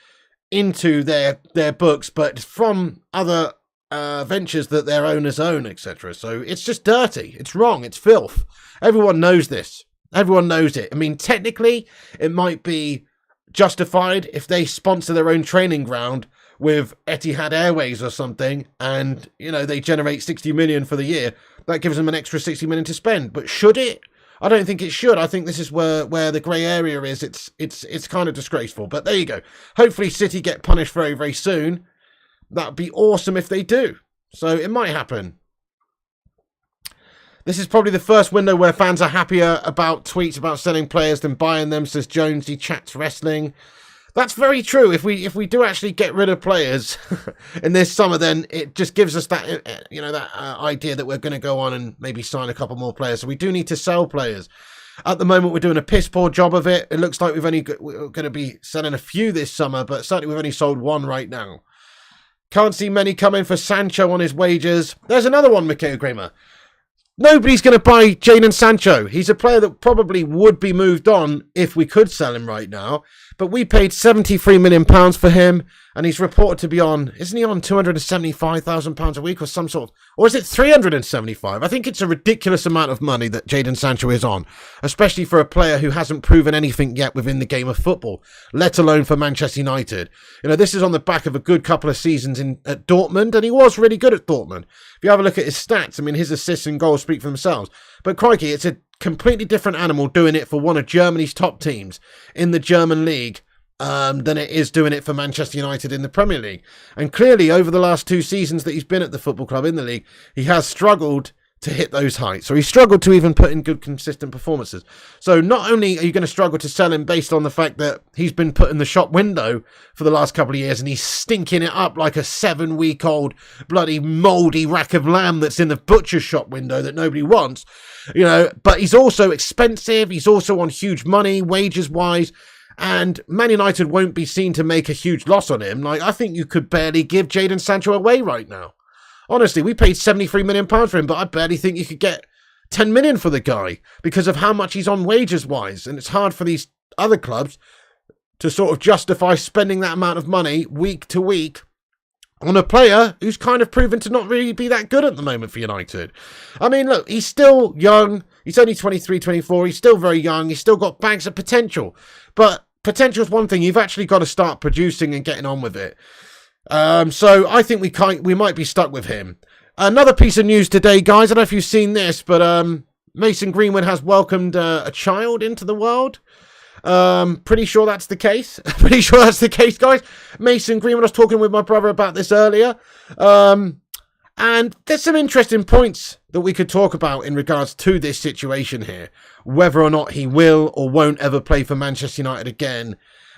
into their books, but from other ventures that their owners own, etc. So it's just dirty. It's wrong. It's filth. Everyone knows this. Everyone knows it. I mean, technically, it might be justified if they sponsor their own training ground with Etihad Airways or something, and they generate 60 million for the year. That gives them an extra 60 million to spend. But should it? I don't think it should. I think this is where the grey area is. It's kind of disgraceful. But there you go. Hopefully City get punished very, very soon. That'd be awesome if they do. So it might happen. This is probably the first window where fans are happier about tweets about selling players than buying them, says Jonesy. Chats Wrestling. That's very true. If we do actually get rid of players in this summer, then it just gives us that idea that we're going to go on and maybe sign a couple more players. So we do need to sell players. At the moment, we're doing a piss poor job of it. It looks like we're going to be selling a few this summer, but certainly we've only sold 1 right now. Can't see many coming for Sancho on his wages. There's another one, Mikhail Kramer. Nobody's going to buy Jadon Sancho. He's a player that probably would be moved on if we could sell him right now. But we paid £73 million for him, and he's reported to be on, isn't he on £275,000 a week or some sort? Or is it 375? I think it's a ridiculous amount of money that Jadon Sancho is on, especially for a player who hasn't proven anything yet within the game of football, let alone for Manchester United. This is on the back of a good couple of seasons at Dortmund, and he was really good at Dortmund. If you have a look at his stats, I mean, his assists and goals speak for themselves. But crikey, it's a completely different animal doing it for one of Germany's top teams in the German league than it is doing it for Manchester United in the Premier League. And clearly, over the last 2 seasons that he's been at the football club in the league, he has struggled to hit those heights. So he struggled to even put in good, consistent performances. So not only are you going to struggle to sell him based on the fact that he's been put in the shop window for the last couple of years and he's stinking it up like a 7-week-old bloody mouldy rack of lamb that's in the butcher's shop window that nobody wants, but he's also expensive. He's also on huge money, wages-wise. and Man United won't be seen to make a huge loss on him. Like, I think you could barely give Jadon Sancho away right now. Honestly, we paid £73 million for him, but I barely think you could get 10 million for the guy because of how much he's on wages-wise. And it's hard for these other clubs to sort of justify spending that amount of money week to week on a player who's kind of proven to not really be that good at the moment for United. I mean, look, he's still young. He's only 23, 24. He's still very young. He's still got bags of potential. But potential is one thing. You've actually got to start producing and getting on with it. So I think we might be stuck with him. Another piece of news today, guys. I don't know if you've seen this, but Mason Greenwood has welcomed a child into the world. Pretty sure that's the case. Pretty sure that's the case, guys. Mason Greenwood, I was talking with my brother about this earlier. And there's some interesting points that we could talk about in regards to this situation here. Whether or not he will or won't ever play for Manchester United again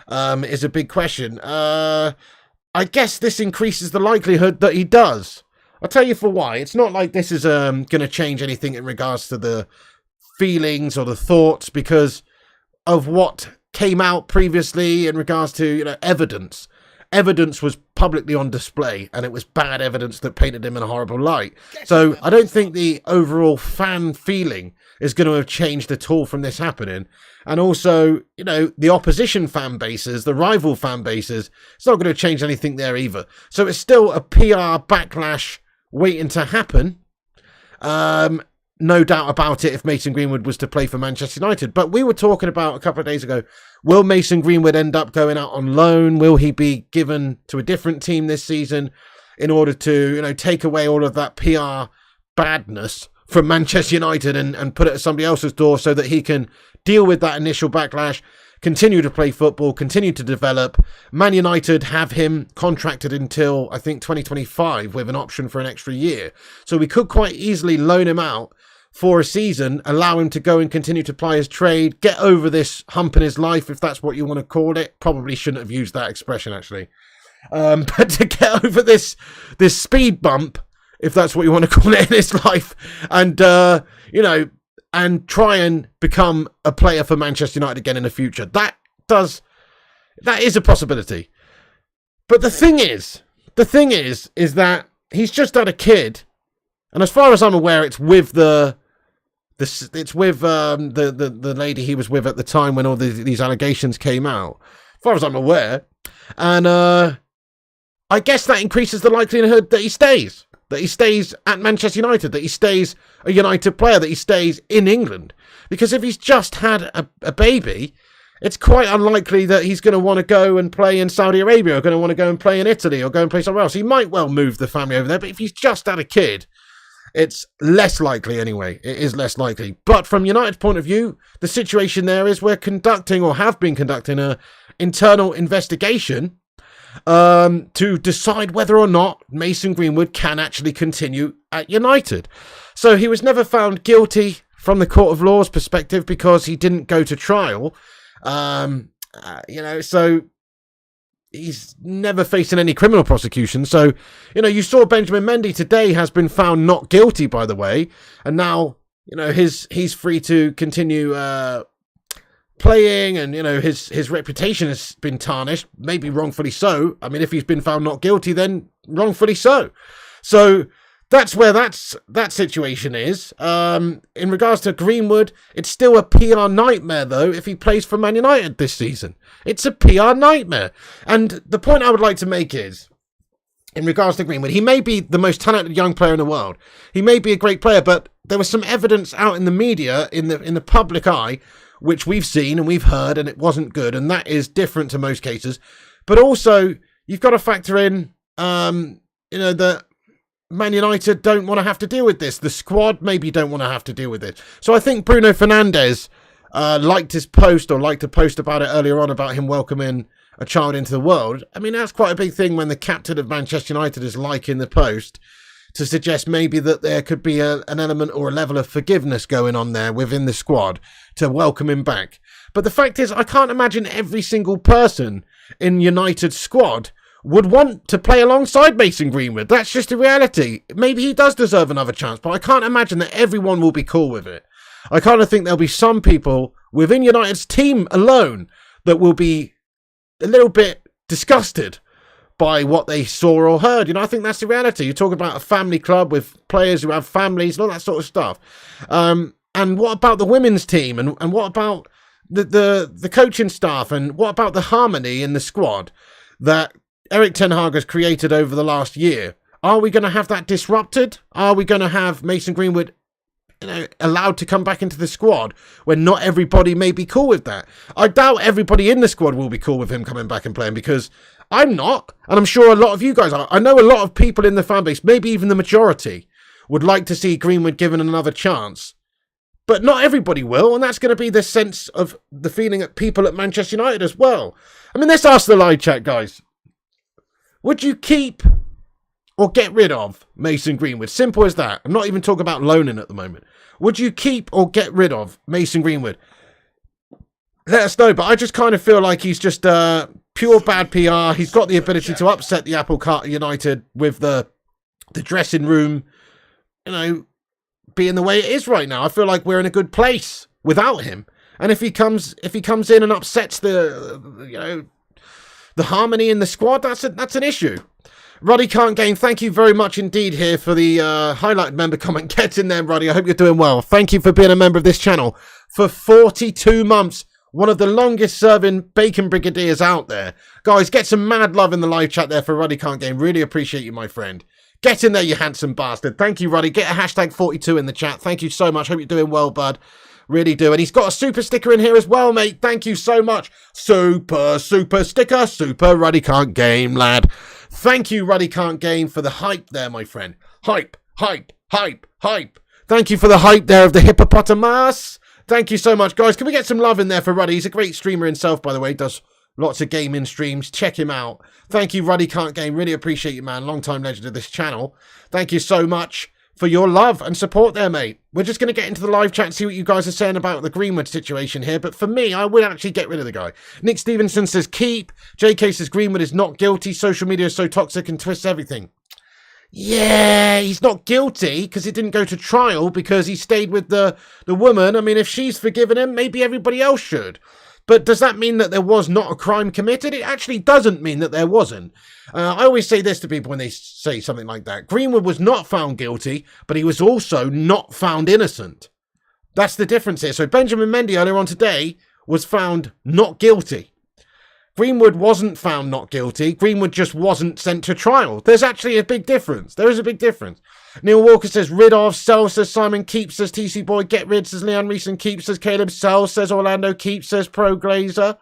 is a big question. I guess this increases the likelihood that he does. I'll tell you for why. It's not like this is going to change anything in regards to the feelings or the thoughts because of what came out previously in regards to, you know, evidence. Evidence was publicly on display, and it was bad evidence that painted him in a horrible light. So I don't think the overall fan feeling is going to have changed at all from this happening. And also, you know, the opposition fan bases, the rival fan bases, it's not going to change anything there either. So it's still a PR backlash waiting to happen. No doubt about it if Mason Greenwood was to play for Manchester United. But we were talking about a couple of days ago, will Mason Greenwood end up going out on loan? Will he be given to a different team this season in order to, you know, take away all of that PR badness from Manchester United and put it at somebody else's door so that he can deal with that initial backlash, continue to play football, continue to develop? Man United have him contracted until, I think, 2025 with an option for an extra year. So we could quite easily loan him out for a season, allow him to go and continue to ply his trade, get over this hump in his life, if that's what you want to call it. Probably shouldn't have used that expression, actually. But to get over this speed bump, if that's what you want to call it in his life, and, you know, and try and become a player for Manchester United again in the future. That is a possibility. But the thing is that he's just had a kid, and as far as I'm aware, it's with the lady he was with at the time when all these allegations came out. As far as I'm aware, and I guess that increases the likelihood that he stays. That he stays at Manchester United, that he stays a United player, that he stays in England. Because if he's just had a baby, it's quite unlikely that he's going to want to go and play in Saudi Arabia or going to want to go and play in Italy or go and play somewhere else. He might well move the family over there, but if he's just had a kid, it's less likely anyway. It is less likely. But from United's point of view, the situation there is we're conducting or have been conducting an internal investigation to decide whether or not Mason Greenwood can actually continue at United. So he was never found guilty from the court of law's perspective because he didn't go to trial. You know, so he's never facing any criminal prosecution. So, you know, you saw Benjamin Mendy today has been found not guilty, by the way, and now, you know, he's free to continue playing, and, you know, his reputation has been tarnished, maybe wrongfully so. I mean, if he's been found not guilty, then wrongfully so. So that's where that situation is. In regards to Greenwood, it's still a PR nightmare, though, if he plays for Man United this season. It's a PR nightmare. And the point I would like to make is, in regards to Greenwood, he may be the most talented young player in the world. He may be a great player, but there was some evidence out in the media, in the public eye, which we've seen and we've heard, and it wasn't good, and that is different to most cases. But also, you've got to factor in, you know, that Man United don't want to have to deal with this. The squad maybe don't want to have to deal with it. So I think Bruno Fernandes liked his post, or liked to post about it earlier on, about him welcoming a child into the world. I mean, that's quite a big thing when the captain of Manchester United is liking the post, to suggest maybe that there could be an element or a level of forgiveness going on there within the squad to welcome him back. But the fact is, I can't imagine every single person in United's squad would want to play alongside Mason Greenwood. That's just the reality. Maybe he does deserve another chance, but I can't imagine that everyone will be cool with it. I kind of think there'll be some people within United's team alone that will be a little bit disgusted by what they saw or heard. You know, I think that's the reality. You're talking about a family club with players who have families and all that sort of stuff. And what about the women's team? And what about the coaching staff? And what about the harmony in the squad that Erik ten Hag has created over the last year? Are we going to have that disrupted? Are we going to have Mason Greenwood, you know, allowed to come back into the squad when not everybody may be cool with that? I doubt everybody in the squad will be cool with him coming back and playing, because I'm not, and I'm sure a lot of you guys are. I know a lot of people in the fan base, maybe even the majority, would like to see Greenwood given another chance. But not everybody will, and that's going to be the sense of the feeling that people at Manchester United as well. I mean, let's ask the live chat, guys. Would you keep or get rid of Mason Greenwood? Simple as that. I'm not even talking about loaning at the moment. Would you keep or get rid of Mason Greenwood? Let us know, but I just kind of feel like he's just pure bad PR. He's got the ability to upset the apple cart at United with the dressing room, you know, being the way it is right now. I feel like we're in a good place without him. And if he comes in and upsets the harmony in the squad, that's an issue. Ruddy Can't Game, thank you very much indeed here for the highlighted member comment. Get in there, Ruddy. I hope you're doing well. Thank you for being a member of this channel for 42 months. One of the longest serving bacon brigadiers out there. Guys, get some mad love in the live chat there for Ruddy Can't Game. Really appreciate you, my friend. Get in there, you handsome bastard. Thank you, Ruddy. Get a hashtag 42 in the chat. Thank you so much. Hope you're doing well, bud. Really do. And he's got a super sticker in here as well, mate. Thank you so much. Super sticker. Super Ruddy Can't Game, lad. Thank you, Ruddy Can't Game, for the hype there, my friend. Hype. Thank you for the hype there of the hippopotamus. Thank you so much, guys. Can we get some love in there for Ruddy? He's a great streamer himself, by the way. Does lots of gaming streams. Check him out. Thank you, Ruddy Can't Game. Really appreciate you, man. Long-time legend of this channel. Thank you so much for your love and support there, mate. We're just going to get into the live chat and see what you guys are saying about the Greenwood situation here. But for me, I would actually get rid of the guy. Nick Stevenson says keep. JK says Greenwood is not guilty. Social media is so toxic and twists everything. Yeah, he's not guilty because it didn't go to trial because he stayed with the woman. I mean, if she's forgiven him, maybe everybody else should. But does that mean that there was not a crime committed? It actually doesn't mean that there wasn't. I always say this to people when they say something like that. Greenwood was not found guilty, but he was also not found innocent. That's the difference here. So Benjamin Mendy earlier on today was found not guilty. Greenwood wasn't found not guilty. Greenwood just wasn't sent to trial. There's actually a big difference. There is a big difference. Neil Walker says rid of. Sell says Simon. Keep says TC Boy. Get rid says Leon Reeson. Keep says Caleb. Sell says Orlando. Keep says Pro Glazer.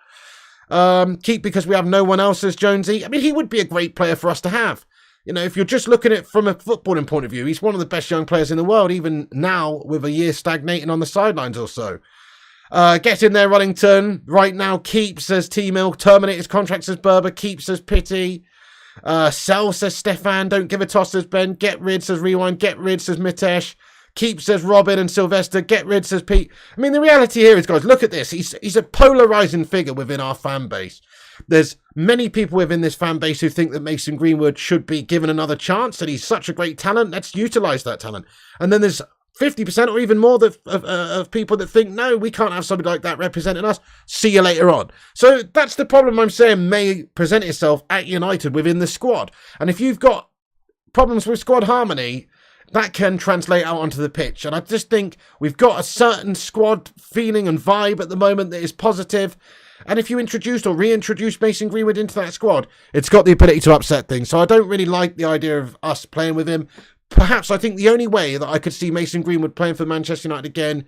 Keep because we have no one else says Jonesy. I mean, he would be a great player for us to have. You know, if you're just looking at it from a footballing point of view, he's one of the best young players in the world, even now with a year stagnating on the sidelines or so. Get in there, Rullington. Right now, keep, says T-Mill. Terminate his contract, says Berber. Keep, says Pity. Sell, says Stefan. Don't give a toss, says Ben. Get rid, says Rewind. Get rid, says Mitesh. Keep, says Robin and Sylvester. Get rid, says Pete. I mean, the reality here is, guys, look at this. He's a polarizing figure within our fan base. There's many people within this fan base who think that Mason Greenwood should be given another chance, that he's such a great talent. Let's utilize that talent. And then there's 50% or even more of people that think, no, we can't have somebody like that representing us. See you later on. So that's the problem I'm saying may present itself at United within the squad. And if you've got problems with squad harmony, that can translate out onto the pitch. And I just think we've got a certain squad feeling and vibe at the moment that is positive. And if you introduced or reintroduce Mason Greenwood into that squad, it's got the ability to upset things. So I don't really like the idea of us playing with him. Perhaps I think the only way that I could see Mason Greenwood playing for Manchester United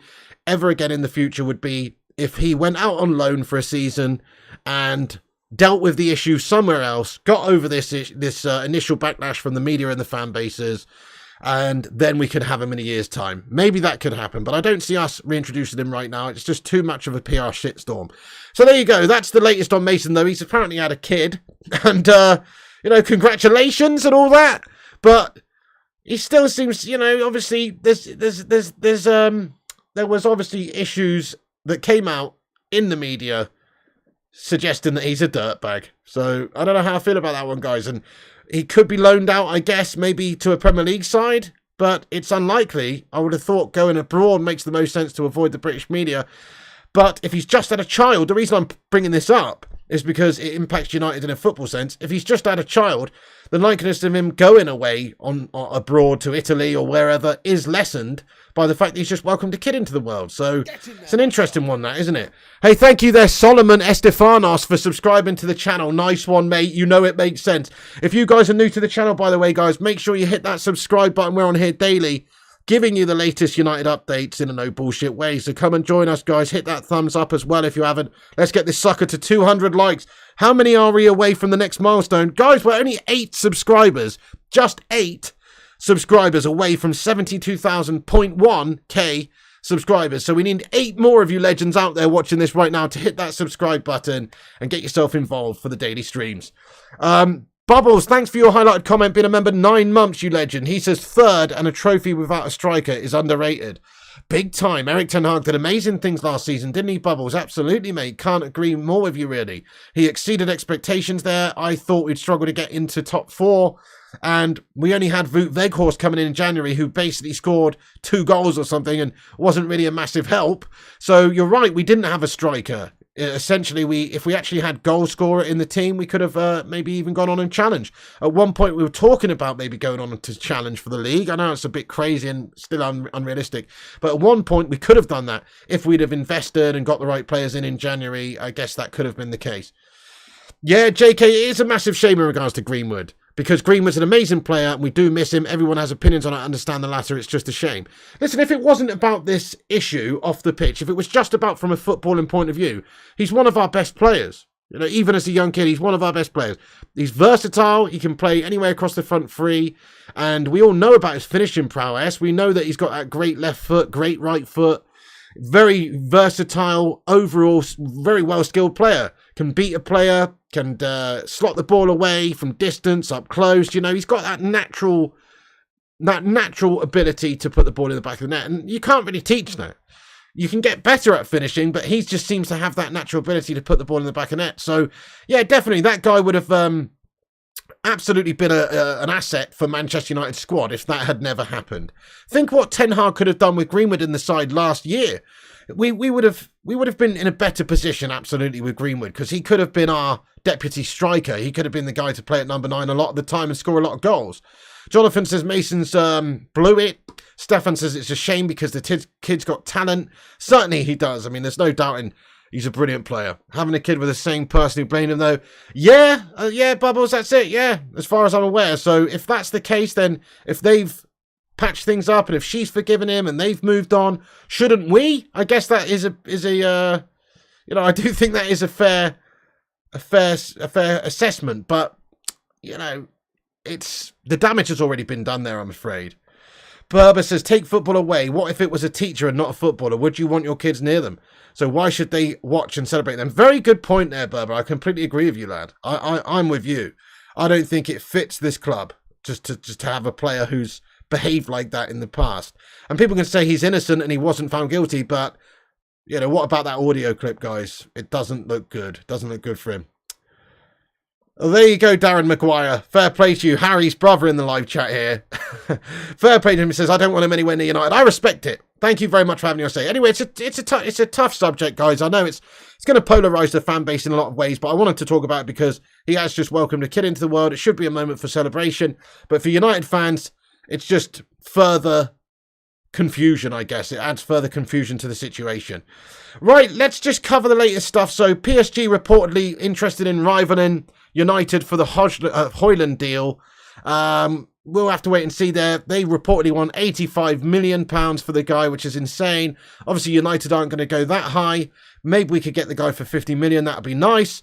ever again in the future would be if he went out on loan for a season and dealt with the issue somewhere else, got over this initial backlash from the media and the fan bases, and then we could have him in a year's time. Maybe that could happen, but I don't see us reintroducing him right now. It's just too much of a PR shitstorm. So there you go. That's the latest on Mason, though. He's apparently had a kid, and, congratulations and all that, but he still seems, obviously there was obviously issues that came out in the media suggesting that he's a dirtbag. So I don't know how I feel about that one, guys. And he could be loaned out, I guess, maybe to a Premier League side, but it's unlikely. I would have thought going abroad makes the most sense to avoid the British media. But if he's just had a child, the reason I'm bringing this up is because it impacts United in a football sense. If he's just had a child, the likeliness of him going away on abroad to Italy or wherever is lessened by the fact that he's just welcomed a kid into the world. So it's an interesting one, that, isn't it? Hey, thank you there, Solomon Estefanos, for subscribing to the channel. Nice one, mate. You know it makes sense. If you guys are new to the channel, by the way, guys, make sure you hit that subscribe button. We're on here daily, giving you the latest United updates in a no bullshit way. So come and join us, guys. Hit that thumbs up as well if you haven't. Let's get this sucker to 200 likes. How many are we away from the next milestone? Guys, we're only 8 subscribers. Just 8 subscribers away from 72,000.1k subscribers. So we need 8 more of you legends out there watching this right now to hit that subscribe button and get yourself involved for the daily streams. Bubbles, thanks for your highlighted comment. Been a member 9 months, you legend. He says third and a trophy without a striker is underrated. Big time. Eric Ten Hag did amazing things last season, didn't he, Bubbles? Absolutely, mate. Can't agree more with you, really. He exceeded expectations there. I thought we'd struggle to get into top 4. And we only had Wout Weghorst coming in January, who basically scored 2 goals or something and wasn't really a massive help. So you're right, we didn't have a striker. Essentially, if we actually had goal scorer in the team, we could have maybe even gone on and challenged. At one point, we were talking about maybe going on to challenge for the league. I know it's a bit crazy and still unrealistic, but at one point, we could have done that. If we'd have invested and got the right players in January, I guess that could have been the case. Yeah, JK, it is a massive shame in regards to Greenwood, because Greenwood's an amazing player and we do miss him. Everyone has opinions on it. I understand the latter. It's just a shame. Listen, if it wasn't about this issue off the pitch, if it was just about from a footballing point of view, he's one of our best players. You know, even as a young kid, he's one of our best players. He's versatile. He can play anywhere across the front three. And we all know about his finishing prowess. We know that he's got that great left foot, great right foot. Very versatile, overall, very well-skilled player. Can beat a player, can slot the ball away from distance, up close. You know, he's got that natural ability to put the ball in the back of the net. And you can't really teach that. You can get better at finishing, but he just seems to have that natural ability to put the ball in the back of the net. So, yeah, definitely, that guy would have absolutely been an asset for Manchester United squad if that had never happened. Think what Ten Hag could have done with Greenwood in the side last year. We would have been in a better position, absolutely, with Greenwood, because he could have been our deputy striker. He could have been the guy to play at number 9 a lot of the time and score a lot of goals. Jonathan says Mason's blew it. Stefan says it's a shame because the kid's got talent. Certainly he does. I mean, there's no doubting he's a brilliant player. Having a kid with the same person who blamed him, though, yeah, Bubbles, that's it, yeah, as far as I'm aware. So if that's the case, then if they've patched things up and if she's forgiven him and they've moved on, shouldn't we? I guess that is a you know, I do think that is a fair assessment, but, you know, the damage has already been done there, I'm afraid. Berber says, take football away. What if it was a teacher and not a footballer? Would you want your kids near them? So why should they watch and celebrate them? Very good point there, Berber. I completely agree with you, lad. I'm with you. I don't think it fits this club just to have a player who's behaved like that in the past. And people can say he's innocent and he wasn't found guilty, but, you know, what about that audio clip, guys? It doesn't look good. It doesn't look good for him. Well, there you go, Darren Maguire. Fair play to you. Harry's brother in the live chat here. Fair play to him. He says, I don't want him anywhere near United. I respect it. Thank you very much for having your say. Anyway, it's a tough subject, guys. I know it's going to polarise the fan base in a lot of ways, but I wanted to talk about it because he has just welcomed a kid into the world. It should be a moment for celebration. But for United fans, it's just further confusion, I guess. It adds further confusion to the situation. Right, let's just cover the latest stuff. So PSG reportedly interested in rivaling United for the Højlund deal. We'll have to wait and see there. They reportedly want £85 million for the guy, which is insane. Obviously, United aren't going to go that high. Maybe we could get the guy for 50 million. That would be nice.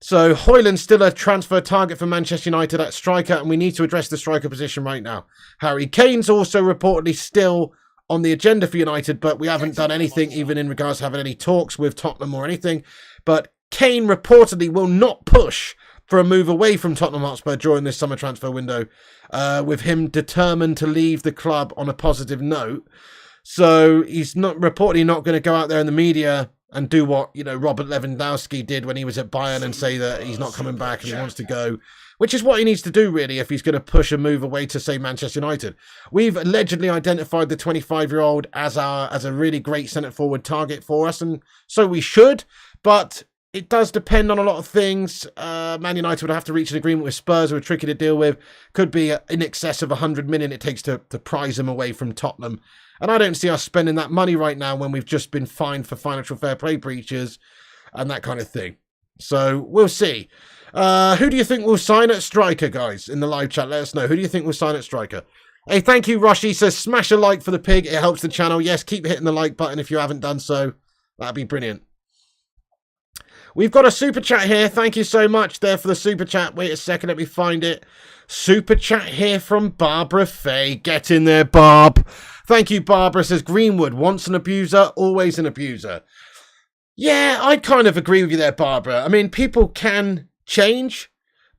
So Højlund's still a transfer target for Manchester United at striker, and we need to address the striker position right now. Harry Kane's also reportedly still on the agenda for United, but we haven't done anything even in regards to having any talks with Tottenham or anything. But Kane reportedly will not push for a move away from Tottenham Hotspur during this summer transfer window, with him determined to leave the club on a positive note. So he's not reportedly not going to go out there in the media and do what, you know, Robert Lewandowski did when he was at Bayern and say that he's not coming back and he wants to go, which is what he needs to do, really, if he's going to push a move away to, say, Manchester United. We've allegedly identified the 25-year-old as a really great centre-forward target for us, and so we should, but it does depend on a lot of things. Man United would have to reach an agreement with Spurs, who are tricky to deal with. Could be in excess of 100 million it takes to prize him away from Tottenham. And I don't see us spending that money right now when we've just been fined for financial fair play breaches and that kind of thing. So we'll see. Who do you think will sign at striker, guys? In the live chat, let us know. Who do you think will sign at striker? Hey, thank you, Roshi. Says, smash a like for the pig. It helps the channel. Yes, keep hitting the like button if you haven't done so. That'd be brilliant. We've got a super chat here. Thank you so much there for the super chat. Wait a second, let me find it. Super chat here from Barbara Fay. Get in there, Barb. Thank you, Barbara. Says, Greenwood, once an abuser, always an abuser. Yeah, I kind of agree with you there, Barbara. I mean, people can change,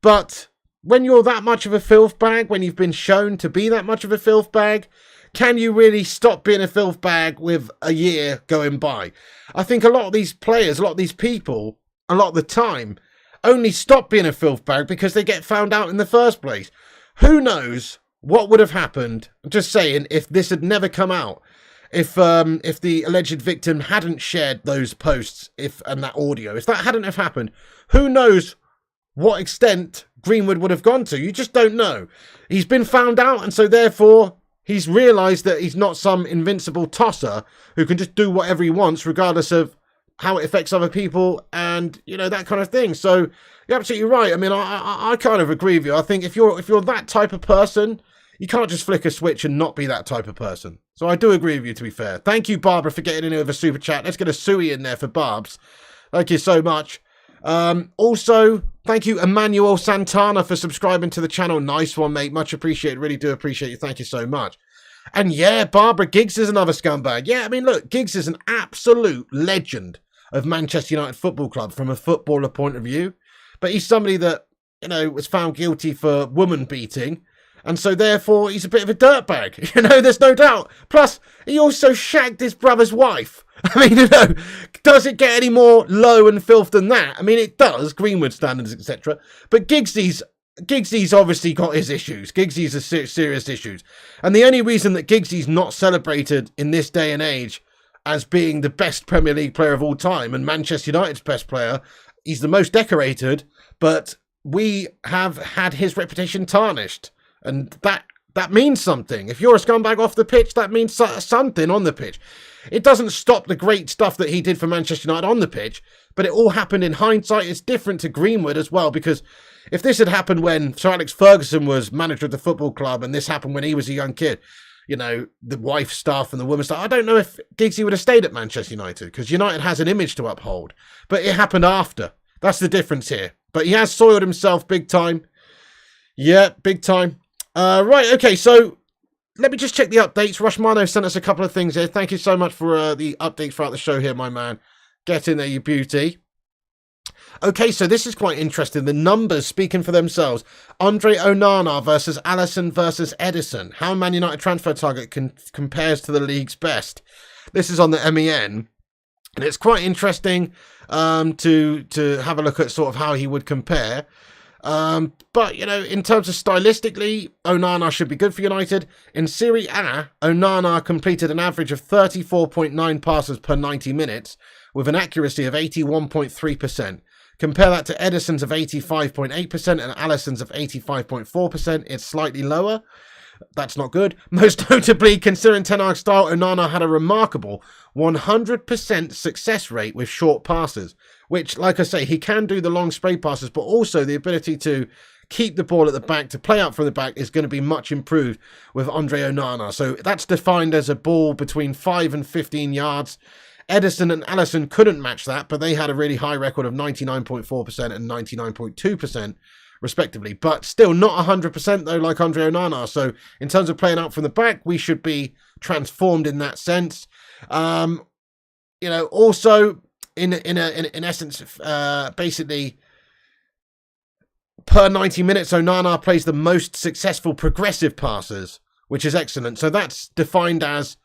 but when you're that much of a filth bag, when you've been shown to be that much of a filth bag, can you really stop being a filth bag with a year going by? I think a lot of these players, a lot of these people, a lot of the time, only stop being a filth bag because they get found out in the first place. Who knows what would have happened, I'm just saying, if this had never come out, if the alleged victim hadn't shared those posts, and that audio, if that hadn't have happened, who knows what extent Greenwood would have gone to. You just don't know. He's been found out, and so therefore he's realised that he's not some invincible tosser who can just do whatever he wants regardless of how it affects other people and, you know, that kind of thing. So you're absolutely right. I mean, I kind of agree with you. I think if you're that type of person, you can't just flick a switch and not be that type of person. So I do agree with you, to be fair. Thank you, Barbara, for getting in with a super chat. Let's get a Suey in there for Barbs. Thank you so much. Also, thank you, Emmanuel Santana, for subscribing to the channel. Nice one, mate. Much appreciated. Really do appreciate you. Thank you so much. And yeah, Barbara, Giggs is another scumbag. Yeah, I mean, look, Giggs is an absolute legend of Manchester United Football Club from a footballer point of view. But he's somebody that, you know, was found guilty for woman beating. And so therefore he's a bit of a dirtbag. You know, there's no doubt. Plus, he also shagged his brother's wife. I mean, you know, does it get any more low and filth than that? I mean, it does, Greenwood standards, etc. But Giggsy's obviously got his issues. Giggsy's has serious issues. And the only reason that Giggsy's not celebrated in this day and age as being the best Premier League player of all time and Manchester United's best player, he's the most decorated, but we have had his reputation tarnished. And that means something. If you're a scumbag off the pitch, that means something on the pitch. It doesn't stop the great stuff that he did for Manchester United on the pitch, but it all happened in hindsight. It's different to Greenwood as well, because if this had happened when Sir Alex Ferguson was manager of the football club and this happened when he was a young kid, you know, the wife stuff and the woman stuff, I don't know if Giggsy would have stayed at Manchester United, because United has an image to uphold. But it happened after. That's the difference here. But he has soiled himself big time. Yeah, big time. Right, okay, so let me just check the updates. Rushmano sent us a couple of things here. Thank you so much for the updates throughout the show here, my man. Get in there, you beauty. Okay, so this is quite interesting. The numbers speaking for themselves. Andre Onana versus Alisson versus Edison. How Man United transfer target compares to the league's best. This is on the MEN. And it's quite interesting to have a look at sort of how he would compare. But, you know, in terms of stylistically, Onana should be good for United. In Serie A, Onana completed an average of 34.9 passes per 90 minutes with an accuracy of 81.3%. Compare that to Edison's of 85.8% and Alisson's of 85.4%. It's slightly lower. That's not good. Most notably, considering Ten Hag's style, Onana had a remarkable 100% success rate with short passes, which, like I say, he can do the long spray passes, but also the ability to keep the ball at the back, to play out from the back, is going to be much improved with Andre Onana. So that's defined as a ball between 5 and 15 yards. Edison and Alisson couldn't match that, but they had a really high record of 99.4% and 99.2%. respectively, but still not 100% though, like Andre Onana. So in terms of playing out from the back, we should be transformed in that sense. You know, also in essence, basically per 90 minutes, Onana plays the most successful progressive passes, which is excellent. So that's defined as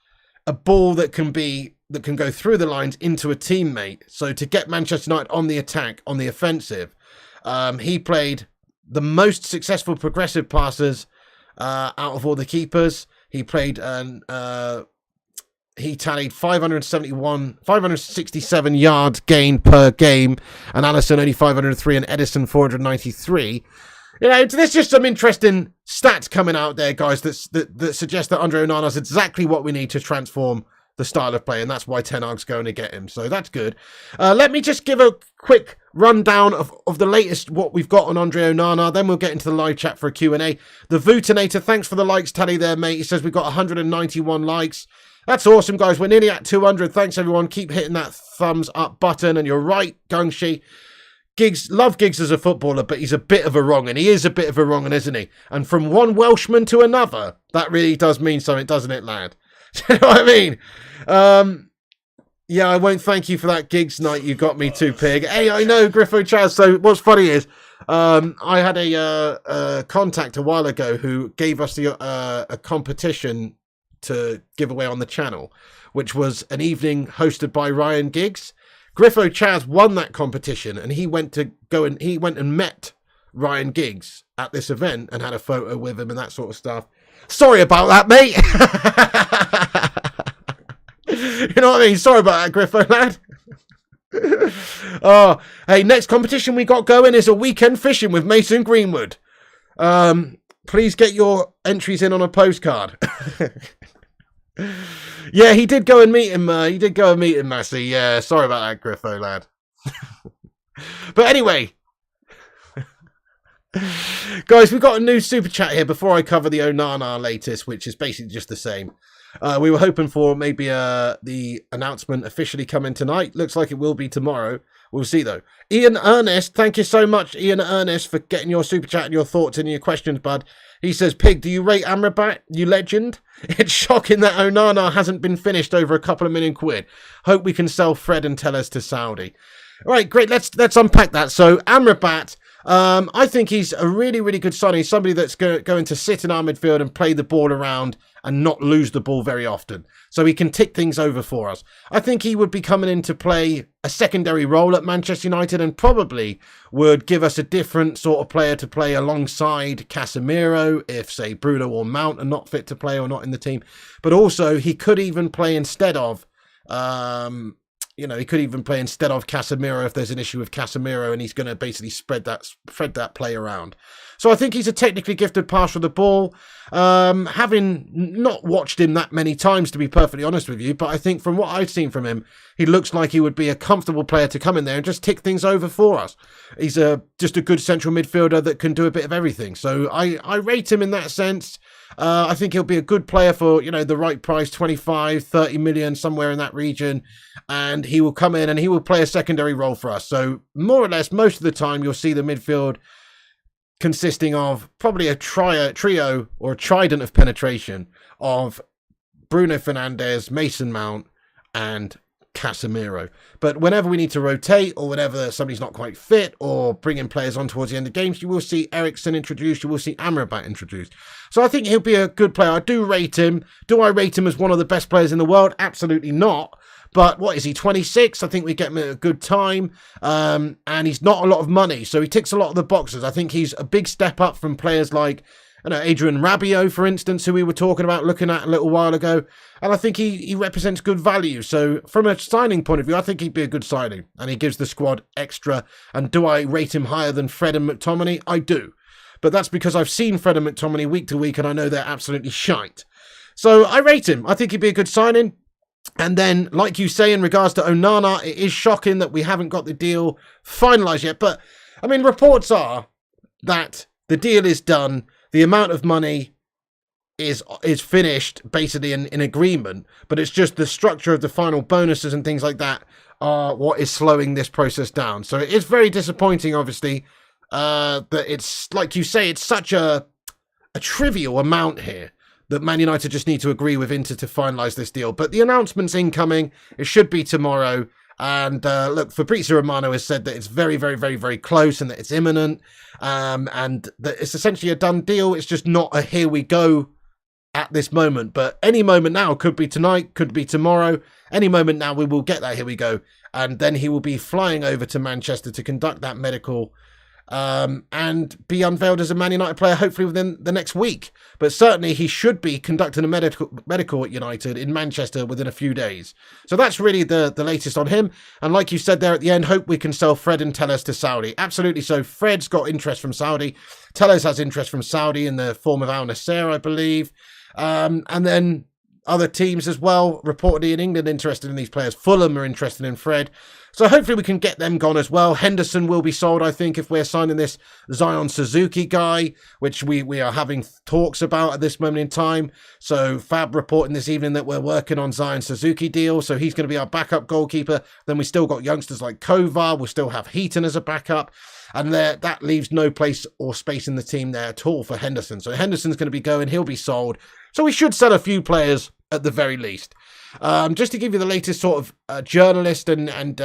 a ball that can be that can go through the lines into a teammate. So to get Manchester United on the attack, on the offensive, he played the most successful progressive passes out of all the keepers. He played he tallied 567 yards gained per game, and Alisson only 503 and Edison 493. You know, there's just some interesting stats coming out there, guys, that suggest that Andre Onana is exactly what we need to transform the style of play, and that's why Ten Hag's going to get him. So that's good. Let me just give a quick rundown of the latest, what we've got on Andre Onana. Then we'll get into the live chat for a Q&A. The Vootinator, thanks for the likes tally there, mate. He says we've got 191 likes. That's awesome, guys. We're nearly at 200. Thanks, everyone. Keep hitting that thumbs up button. And you're right, Gungshi. Giggs, love Giggs as a footballer, but he's a bit of a wrong, and he is a bit of a wrong, isn't he? And from one Welshman to another, that really does mean something, doesn't it, lad? Do you know what I mean? Yeah, I won't thank you for that Giggs night. You got me too, pig. Hey, I know, Griffo Chaz. So what's funny is I had a contact a while ago who gave us a competition to give away on the channel, which was an evening hosted by Ryan Giggs. Griffo Chaz won that competition, and he went and met Ryan Giggs at this event and had a photo with him and that sort of stuff. Sorry about that, mate. You know what I mean? Sorry about that, Griffo, lad. Oh, hey, next competition we got going is a weekend fishing with Mason Greenwood. Please get your entries in on a postcard. Yeah, he did go and meet him. Massey. Yeah, sorry about that, Griffo, lad. But anyway, guys, we've got a new super chat here before I cover the Onana latest, which is basically just the same. We were hoping for maybe the announcement officially coming tonight. Looks like it will be tomorrow. We'll see, though. Ian Ernest, thank you so much, Ian Ernest, for getting your super chat and your thoughts and your questions, bud. He says, Pig, do you rate Amrabat, you legend? It's shocking that Onana hasn't been finished over a couple of £1 million. Hope we can sell Fred and Tellers to Saudi. All right, great. Let's unpack that. So Amrabat, I think he's a really, really good signing. He's somebody that's going to sit in our midfield and play the ball around and not lose the ball very often. So he can tick things over for us. I think he would be coming in to play a secondary role at Manchester United and probably would give us a different sort of player to play alongside Casemiro if, say, Bruno or Mount are not fit to play or not in the team. But also he could even play instead of... he could even play instead of Casemiro if there's an issue with Casemiro, and he's going to basically spread that play around. So I think he's a technically gifted passer of the ball. Having not watched him that many times, to be perfectly honest with you, but I think from what I've seen from him, he looks like he would be a comfortable player to come in there and just tick things over for us. He's just a good central midfielder that can do a bit of everything. So I rate him in that sense. I think he'll be a good player for, the right price, 25, 30 million, somewhere in that region. And he will come in and he will play a secondary role for us. So more or less, most of the time, you'll see the midfield consisting of probably a trio or a trident of penetration of Bruno Fernandes, Mason Mount, and Casemiro. But whenever we need to rotate or whenever somebody's not quite fit or bring in players on towards the end of games, you will see Eriksen introduced, you will see Amrabat introduced. So I think he'll be a good player. I do rate him. Do I rate him as one of the best players in the world? Absolutely not. But what is he, 26? I think we get him at a good time. And he's not a lot of money, so he ticks a lot of the boxes. I think he's a big step up from players like Adrian Rabiot, for instance, who we were talking about, looking at a little while ago. And I think he represents good value. So from a signing point of view, I think he'd be a good signing. And he gives the squad extra. And do I rate him higher than Fred and McTominay? I do. But that's because I've seen Fred and McTominay week to week, and I know they're absolutely shite. So I rate him. I think he'd be a good signing. And then, like you say, in regards to Onana, it is shocking that we haven't got the deal finalised yet. But, reports are that the deal is done. The amount of money is finished, basically in agreement. But it's just the structure of the final bonuses and things like that are what is slowing this process down. So it is very disappointing, obviously, that it's, like you say, it's such a trivial amount here that Man United just need to agree with Inter to finalise this deal. But the announcement's incoming. It should be tomorrow. And look, Fabrizio Romano has said that it's very, very, very, very close and that it's imminent. And that it's essentially a done deal. It's just not a here we go at this moment, but any moment now, could be tonight, could be tomorrow, any moment now we will get that. Here we go. And then he will be flying over to Manchester to conduct that medical and be unveiled as a Man United player, hopefully within the next week. But certainly he should be conducting a medical at United in Manchester within a few days. So that's really the latest on him. And like you said there at the end, hope we can sell Fred and Telles to Saudi. Absolutely. So Fred's got interest from Saudi. Telles has interest from Saudi in the form of Al Nasser, I believe. And then other teams as well, reportedly in England, interested in these players. Fulham are interested in Fred. So hopefully we can get them gone as well. Henderson will be sold, I think, if we're signing this Zion Suzuki guy, which we are having talks about at this moment in time. So Fab reporting this evening that we're working on Zion Suzuki deal. So he's going to be our backup goalkeeper. Then we still got youngsters like Kovar. We'll still have Heaton as a backup. And that leaves no place or space in the team there at all for Henderson. So Henderson's going to be going. He'll be sold. So we should sell a few players at the very least. Just to give you the latest sort of journalist and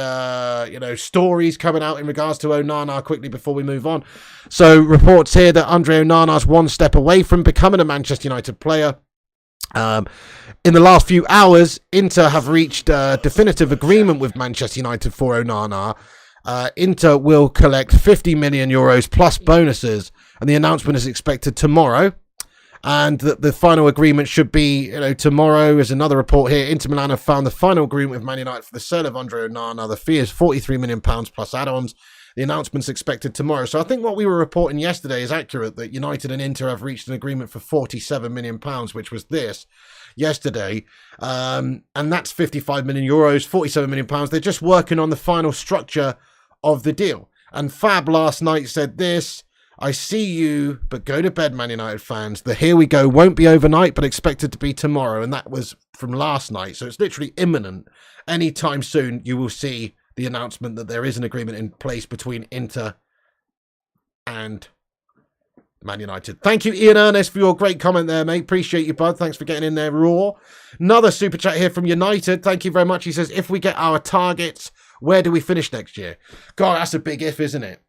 stories coming out in regards to Onana quickly before we move on. So reports here that Andre Onana's one step away from becoming a Manchester United player. In the last few hours, Inter have reached a definitive agreement with Manchester United for Onana. Inter will collect 50 million euros plus bonuses, and the announcement is expected tomorrow. And the final agreement should be, tomorrow. There's another report here. Inter Milan have found the final agreement with Man United for the sale of Andre Onana. The fee is £43 million plus add-ons. The announcement's expected tomorrow. So I think what we were reporting yesterday is accurate, that United and Inter have reached an agreement for £47 million, which was this yesterday. And that's 55 million euros, £47 million. They're just working on the final structure of the deal. And Fab last night said this: I see you, but go to bed, Man United fans. The here we go won't be overnight, but expected to be tomorrow. And that was from last night. So it's literally imminent. Anytime soon, you will see the announcement that there is an agreement in place between Inter and Man United. Thank you, Ian Ernest, for your great comment there, mate. Appreciate you, bud. Thanks for getting in there raw. Another super chat here from United. Thank you very much. He says, if we get our targets, where do we finish next year? God, that's a big if, isn't it?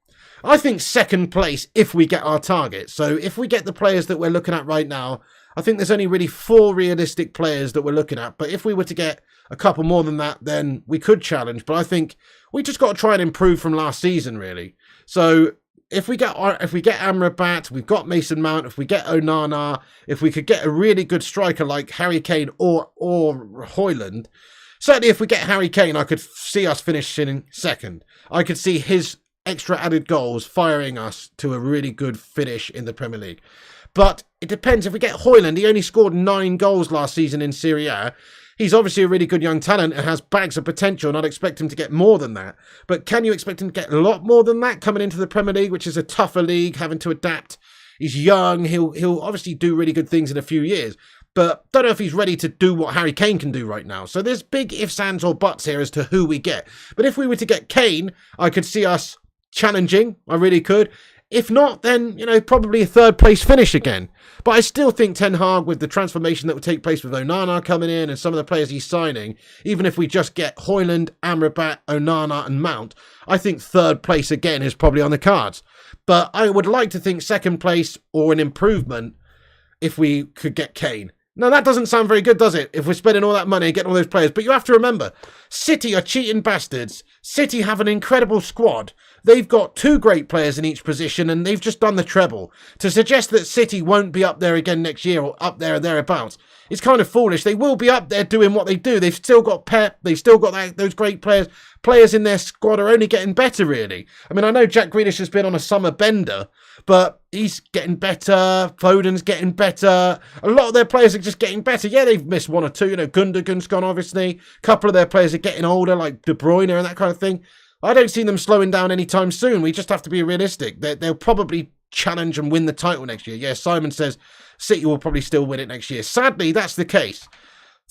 I think second place if we get our target. So if we get the players that we're looking at right now, I think there's only really 4 realistic players that we're looking at. But if we were to get a couple more than that, then we could challenge. But I think we just got to try and improve from last season, really. So if we get Amrabat, we've got Mason Mount, if we get Onana, if we could get a really good striker like Harry Kane or Højlund, certainly if we get Harry Kane, I could see us finishing second. I could see his extra added goals firing us to a really good finish in the Premier League. But it depends. If we get Højlund, he only scored 9 goals last season in Serie A. He's obviously a really good young talent and has bags of potential, and I'd expect him to get more than that. But can you expect him to get a lot more than that coming into the Premier League, which is a tougher league, having to adapt? He's young. He'll obviously do really good things in a few years. But don't know if he's ready to do what Harry Kane can do right now. So there's big ifs, ands or buts here as to who we get. But if we were to get Kane, I could see us challenging. I really could. If not, then, probably a third place finish again. But I still think Ten Hag, with the transformation that would take place with Onana coming in and some of the players he's signing, even if we just get Højlund, Amrabat, Onana and Mount, I think third place again is probably on the cards. But I would like to think second place or an improvement if we could get Kane. Now, that doesn't sound very good, does it? If we're spending all that money and getting all those players. But you have to remember, City are cheating bastards. City have an incredible squad. They've got 2 great players in each position, and they've just done the treble. To suggest that City won't be up there again next year or up there or thereabouts, it's kind of foolish. They will be up there doing what they do. They've still got Pep. They've still got those great players. Players in their squad are only getting better, really. I mean, I know Jack Grealish has been on a summer bender, but he's getting better. Foden's getting better. A lot of their players are just getting better. Yeah, they've missed 1 or 2. Gundogan's gone, obviously. A couple of their players are getting older, like De Bruyne and that kind of thing. I don't see them slowing down anytime soon. We just have to be realistic. They'll probably challenge and win the title next year. Yeah, Simon says City will probably still win it next year. Sadly, that's the case.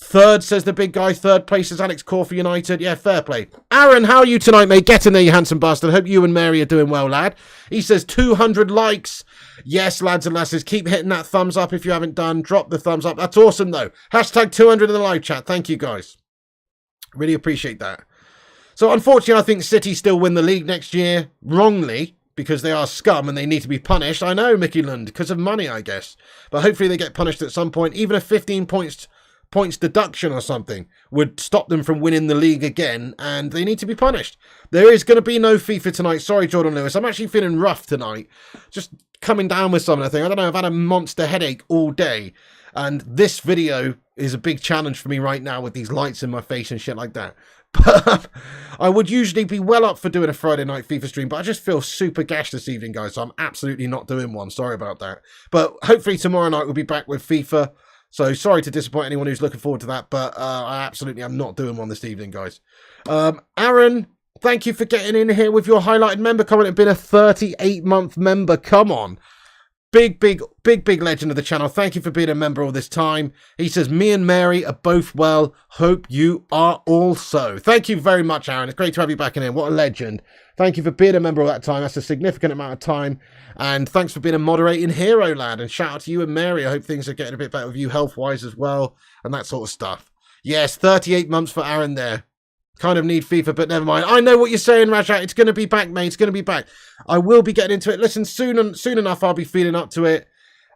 Third, says the big guy. Third place is Alex Core for United. Yeah, fair play. Aaron, how are you tonight, mate? Get in there, you handsome bastard. Hope you and Mary are doing well, lad. He says 200 likes. Yes, lads and lasses, keep hitting that thumbs up if you haven't done. Drop the thumbs up. That's awesome, though. Hashtag 200 in the live chat. Thank you, guys. Really appreciate that. So, unfortunately, I think City still win the league next year. Wrongly. because they are scum and they need to be punished. I know, Mickey Lund, because of money, I guess. But hopefully they get punished at some point. Even a 15 points deduction or something would stop them from winning the league again, and they need to be punished. There is going to be no FIFA tonight. Sorry, Jordan Lewis. I'm actually feeling rough tonight. Just coming down with something, I think. I don't know, I've had a monster headache all day, and this video is a big challenge for me right now with these lights in my face and shit like that. But I would usually be well up for doing a Friday night FIFA stream, but I just feel super gashed this evening, guys, so I'm absolutely not doing one. Sorry about that. But hopefully tomorrow night we'll be back with FIFA. So sorry to disappoint anyone who's looking forward to that, but I absolutely am not doing one this evening, guys. Aaron, thank you for getting in here with your highlighted member comment. It's been a 38-month member. Come on. Big legend of the channel. Thank you for being a member all this time. He says, me and Mary are both well. Hope you are also. Thank you very much, Aaron. It's great to have you back in here. What a legend. Thank you for being a member all that time. That's a significant amount of time. And thanks for being a moderating hero, lad. And shout out to you and Mary. I hope things are getting a bit better with you health-wise as well. And that sort of stuff. Yes, 38 months for Aaron there. Kind of need FIFA, but never mind. I know what you're saying, Rajat. It's going to be back, mate. It's going to be back. I will be getting into it. Listen, soon enough, I'll be feeling up to it.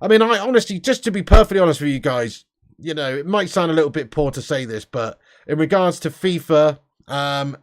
I mean, I honestly, just to be perfectly honest with you guys, you know, it might sound a little bit poor to say this, but in regards to FIFA,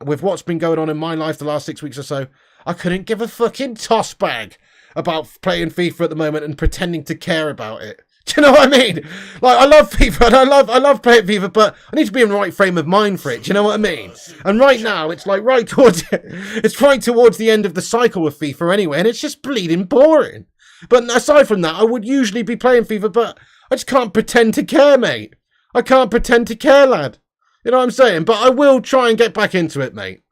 with what's been going on in my life the last 6 weeks or so, I couldn't give a fucking toss bag about playing FIFA at the moment and pretending to care about it. Do you know what I mean? Like, I love FIFA and I love playing FIFA, but I need to be in the right frame of mind for it. Do you know what I mean? And right now, it's like right towards the end of the cycle with FIFA anyway, and it's just bleeding boring. But aside from that, I would usually be playing FIFA, but I just can't pretend to care, mate. I can't pretend to care, lad. You know what I'm saying? But I will try and get back into it, mate.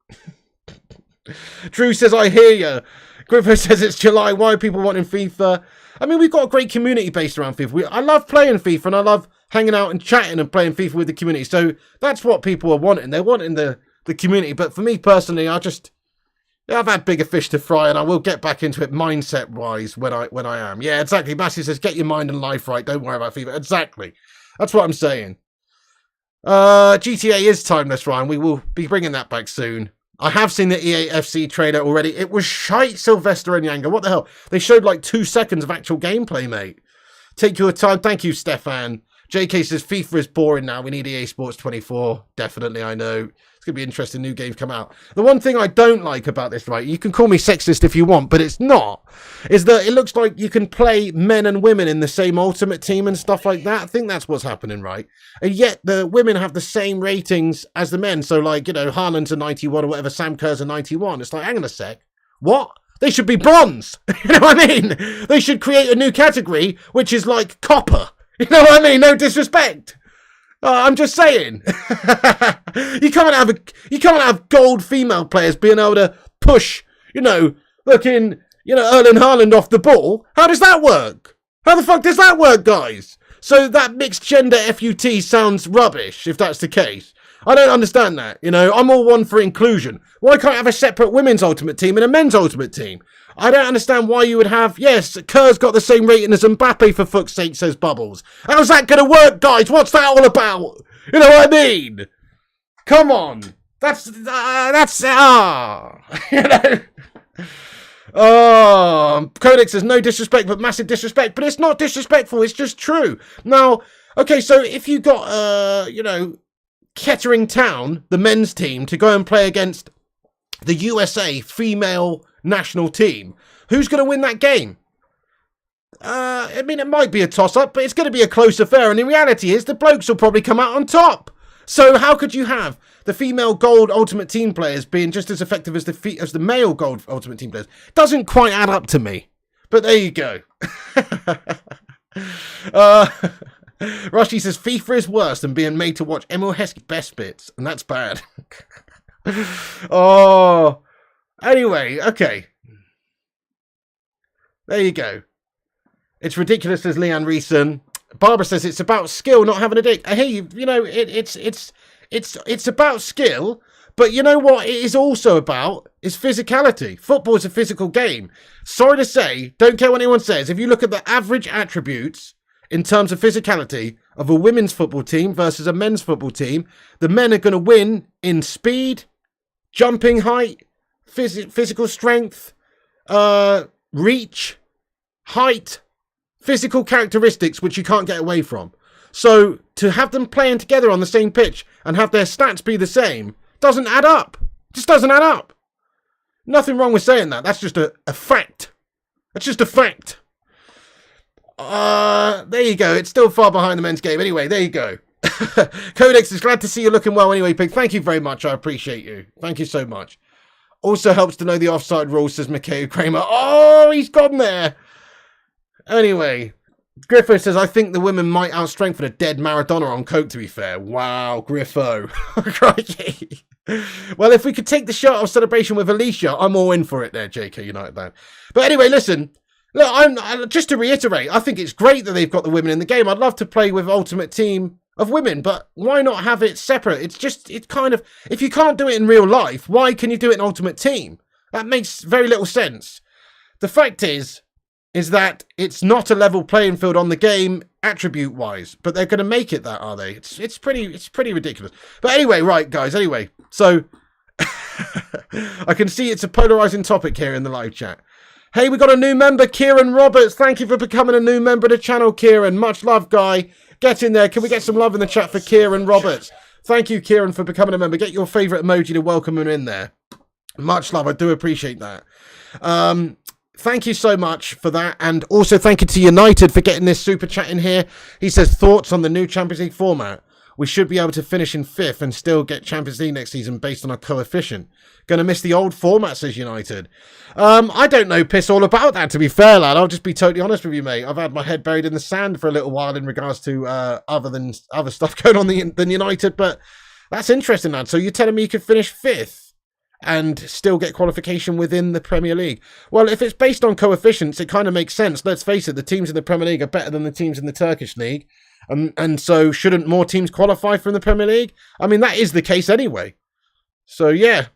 Drew says, I hear you. Griffith says it's July. Why are people wanting FIFA? I mean, we've got a great community based around FIFA. I love playing FIFA and I love hanging out and chatting and playing FIFA with the community. So that's what people are wanting. They're wanting the community. But for me personally, I've had bigger fish to fry and I will get back into it mindset-wise when I am. Yeah, exactly. Massey says, get your mind and life right. Don't worry about FIFA. Exactly. That's what I'm saying. GTA is timeless, Ryan. We will be bringing that back soon. I have seen the EAFC trailer already. It was shite, Sylvester and Yanga. What the hell? They showed like 2 seconds of actual gameplay, mate. Take your time. Thank you, Stefan. JK says, FIFA is boring now. We need EA Sports 24. Definitely, I know. It's going to be interesting. New games come out. The one thing I don't like about this, right, you can call me sexist if you want, but it's not, is that it looks like you can play men and women in the same Ultimate Team and stuff like that. I think that's what's happening, right? And yet the women have the same ratings as the men. So, like, you know, Haaland's a 91 or whatever, Sam Kerr's a 91. It's like, hang on a sec. What? They should be bronze. You know what I mean? They should create a new category, which is like copper. You know what I mean? No disrespect. I'm just saying. You can't have gold female players being able to push, you know, looking, you know, Erling Haaland off the ball. How does that work? How the fuck does that work, guys? So that mixed gender FUT sounds rubbish, if that's the case. I don't understand that, you know. I'm all one for inclusion. Why can't I have a separate women's Ultimate Team and a men's Ultimate Team? I don't understand why you would have... Yes, Kerr's got the same rating as Mbappe, for fuck's sake, says Bubbles. How's that going to work, guys? What's that all about? You know what I mean? Come on. That's you know... Oh, Codex says no disrespect, but massive disrespect. But it's not disrespectful, it's just true. Now, okay, so if you got, you know, Kettering Town, the men's team, to go and play against the USA female national team, who's going to win that game? I mean, it might be a toss-up, but it's going to be a close affair, and the reality is the blokes will probably come out on top. So how could you have the female gold Ultimate Team players being just as effective as the male gold Ultimate Team players? Doesn't quite add up to me. But there you go. Rushy says, FIFA is worse than being made to watch Emil Heskey's best bits, and that's bad. Oh... Anyway, okay. There you go. It's ridiculous, says Leanne Reeson. Barbara says it's about skill, not having a dick. I hear you. You know, it's about skill, but you know what it is also about is physicality. Football is a physical game. Sorry to say, don't care what anyone says. If you look at the average attributes in terms of physicality of a women's football team versus a men's football team, the men are going to win in speed, jumping height, physical strength, reach, height, physical characteristics which you can't get away from. So to have them playing together on the same pitch and have their stats be the same doesn't add up. Just doesn't add up. Nothing wrong with saying that. That's just a fact. That's just a fact. There you go. It's still far behind the men's game. Anyway, there you go. Codex is glad to see you looking well anyway, Pig. Thank you very much. I appreciate you. Thank you so much. Also helps to know the offside rules, says Mikhail Kramer. Oh, he's gone there. Anyway, Griffo says, I think the women might outstrengthen a dead Maradona on coke, to be fair. Wow, Griffo. Crikey. Well, if we could take the shirt off celebration with Alicia, I'm all in for it there, JK United man. But anyway, listen. Look, I'm just to reiterate, I think it's great that they've got the women in the game. I'd love to play with Ultimate Team of women, but why not have it separate? It's kind of, if you can't do it in real life, why can you do it in Ultimate Team? That makes very little sense. The fact is that it's not a level playing field on the game attribute-wise, but they're going to make it that, are they? It's pretty ridiculous. But anyway, right, guys, anyway, so I can see it's a polarizing topic here in the live chat. Hey, we got a new member, Kieran Roberts. Thank you for becoming a new member of the channel, Kieran. Much love, guy. Get in there. Can we get some love in the chat for Kieran Roberts? Thank you, Kieran, for becoming a member. Get your favourite emoji to welcome him in there. Much love. I do appreciate that. Thank you so much for that. And also thank you to United for getting this super chat in here. He says, thoughts on the new Champions League format? We should be able to finish in 5th and still get Champions League next season based on our coefficient. Going to miss the old format, says United. I don't know piss all about that, to be fair, lad. I'll just be totally honest with you, mate. I've had my head buried in the sand for a little while in regards to other stuff going on than United, but that's interesting, lad. So you're telling me you could finish 5th and still get qualification within the Premier League? Well, if it's based on coefficients, it kind of makes sense. Let's face it, the teams in the Premier League are better than the teams in the Turkish League. And so shouldn't more teams qualify from the Premier League? I mean, that is the case anyway. So, yeah.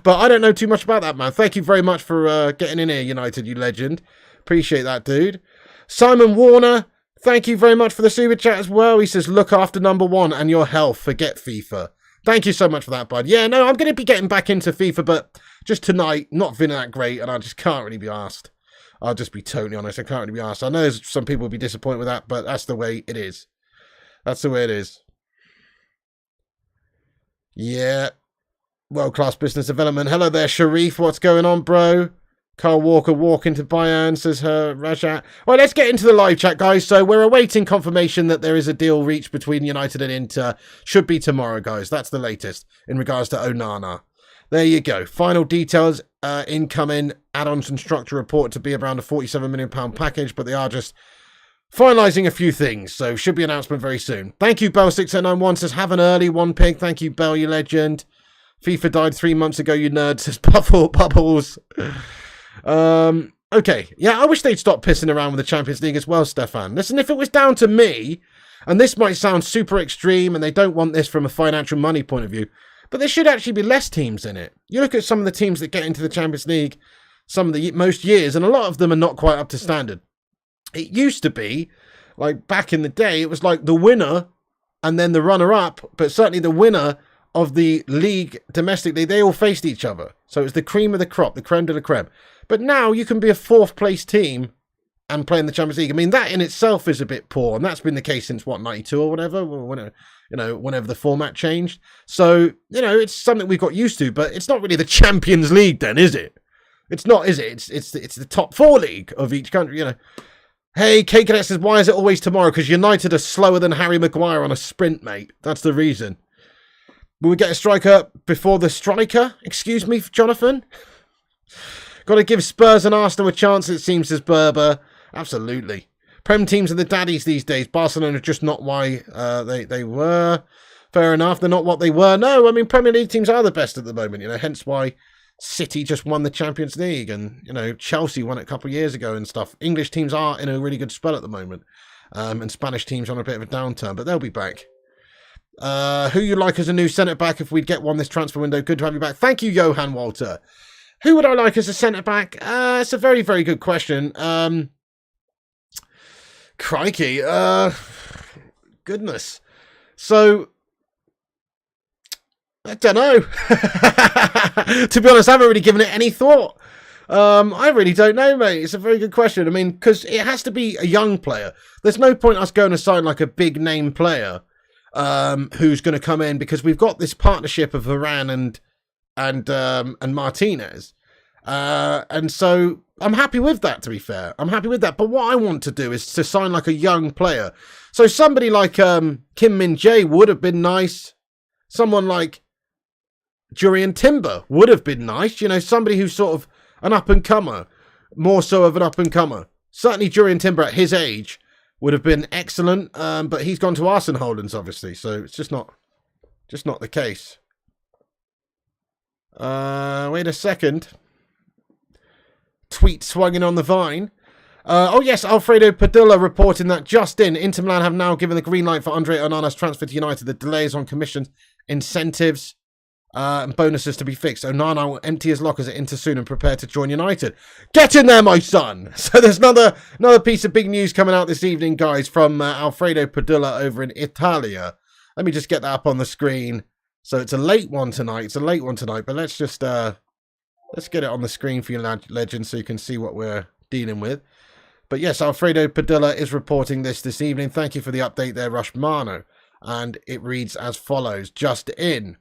But I don't know too much about that, man. Thank you very much for getting in here, United, you legend. Appreciate that, dude. Simon Warner, thank you very much for the super chat as well. He says, look after number 1 and your health. Forget FIFA. Thank you so much for that, bud. Yeah, no, I'm going to be getting back into FIFA, but just tonight, not feeling that great, and I just can't really be asked. I'll just be totally honest. I can't really be asked. I know some people will be disappointed with that, but that's the way it is. That's the way it is. Yeah. World-class business development. Hello there, Sharif. What's going on, bro? Carl Walker walking to Bayern, says her Rajat. Well, let's get into the live chat, guys. So we're awaiting confirmation that there is a deal reached between United and Inter. Should be tomorrow, guys. That's the latest in regards to Onana. There you go. Final details incoming. Add-ons and structure report to be around a £47 million package, but they are just finalising a few things. So should be an announcement very soon. Thank you, Bell6091 says, have an early one, Pig. Thank you, Bell, you legend. FIFA died 3 months ago, you nerd, says Bubbles. Okay. Yeah, I wish they'd stop pissing around with the Champions League as well, Stefan. Listen, if it was down to me, and this might sound super extreme, and they don't want this from a financial money point of view, but there should actually be less teams in it. You look at some of the teams that get into the Champions League some of the most years, and a lot of them are not quite up to standard. It used to be, like back in the day, it was like the winner and then the runner-up, but certainly the winner of the league domestically, they all faced each other. So it was the cream of the crop, the creme de la creme. But now you can be a 4th place team and play in the Champions League. I mean, that in itself is a bit poor, and that's been the case since, what, 92 or whatever? Whenever the format changed. So, it's something we've got used to, but it's not really the Champions League then, is it? It's not, is it? It's the top 4 league of each country, Hey, K Cadet says, why is it always tomorrow? Because United are slower than Harry Maguire on a sprint, mate. That's the reason. Will we get a striker before the striker? Excuse me, Jonathan? Got to give Spurs and Arsenal a chance, it seems, says Berber. Absolutely. Prem teams are the daddies these days. Barcelona are just not why they were. Fair enough. They're not what they were. No, I mean, Premier League teams are the best at the moment, hence why City just won the Champions League and, Chelsea won it a couple of years ago and stuff. English teams are in a really good spell at the moment. And Spanish teams are on a bit of a downturn, but they'll be back. Who you like as a new centre-back if we'd get one this transfer window? Good to have you back. Thank you, Johan Walter. Who would I like as a centre-back? It's a very, very good question. Crikey. Goodness. So, I don't know. To be honest, I haven't really given it any thought. I really don't know, mate. It's a very good question. I mean, because it has to be a young player. There's no point us going to sign like a big name player who's going to come in, because we've got this partnership of Varane and Martinez. And so I'm happy with that, to be fair. I'm happy with that. But what I want to do is to sign like a young player. So somebody like Kim Min-jae would have been nice. Someone like Jurrien Timber would have been nice. You know, somebody who's sort of an up-and-comer. More so of an up-and-comer. Certainly Jurrien Timber at his age would have been excellent. But he's gone to Arsenal Holdings, obviously. So it's just not the case. Wait a second. Tweet swinging on the vine. Oh yes, Alfredo Padilla reporting that just in, Inter Milan have now given the green light for Andre Onana's transfer to United. The delays on commission, incentives, and bonuses to be fixed. Onana will empty his lockers at Inter soon and prepare to join United. Get in there, my son! So there's another piece of big news coming out this evening, guys, from Alfredo Padilla over in Italia. Let me just get that up on the screen. So it's a late one tonight. But let's just let's get it on the screen for you, legend, so you can see what we're dealing with. But yes, Alfredo Padilla is reporting this evening. Thank you for the update there, Rushmano. And it reads as follows. Just in.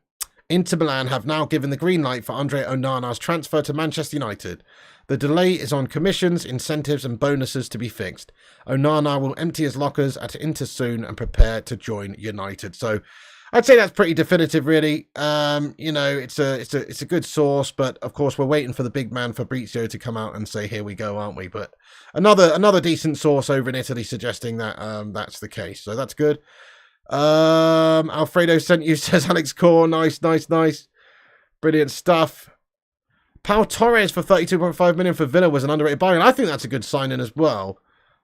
Inter Milan have now given the green light for Andre Onana's transfer to Manchester United. The delay is on commissions, incentives and bonuses to be fixed. Onana will empty his lockers at Inter soon and prepare to join United. So I'd say that's pretty definitive, really. You know, it's a good source, but of course we're waiting for the big man Fabrizio to come out and say, "Here we go," aren't we? But another decent source over in Italy suggesting that that's the case, so that's good. Alfredo sent you, says Alex Core. Nice, brilliant stuff. Pau Torres for 32.5 million for Villa was an underrated buy, and I think that's a good signing as well.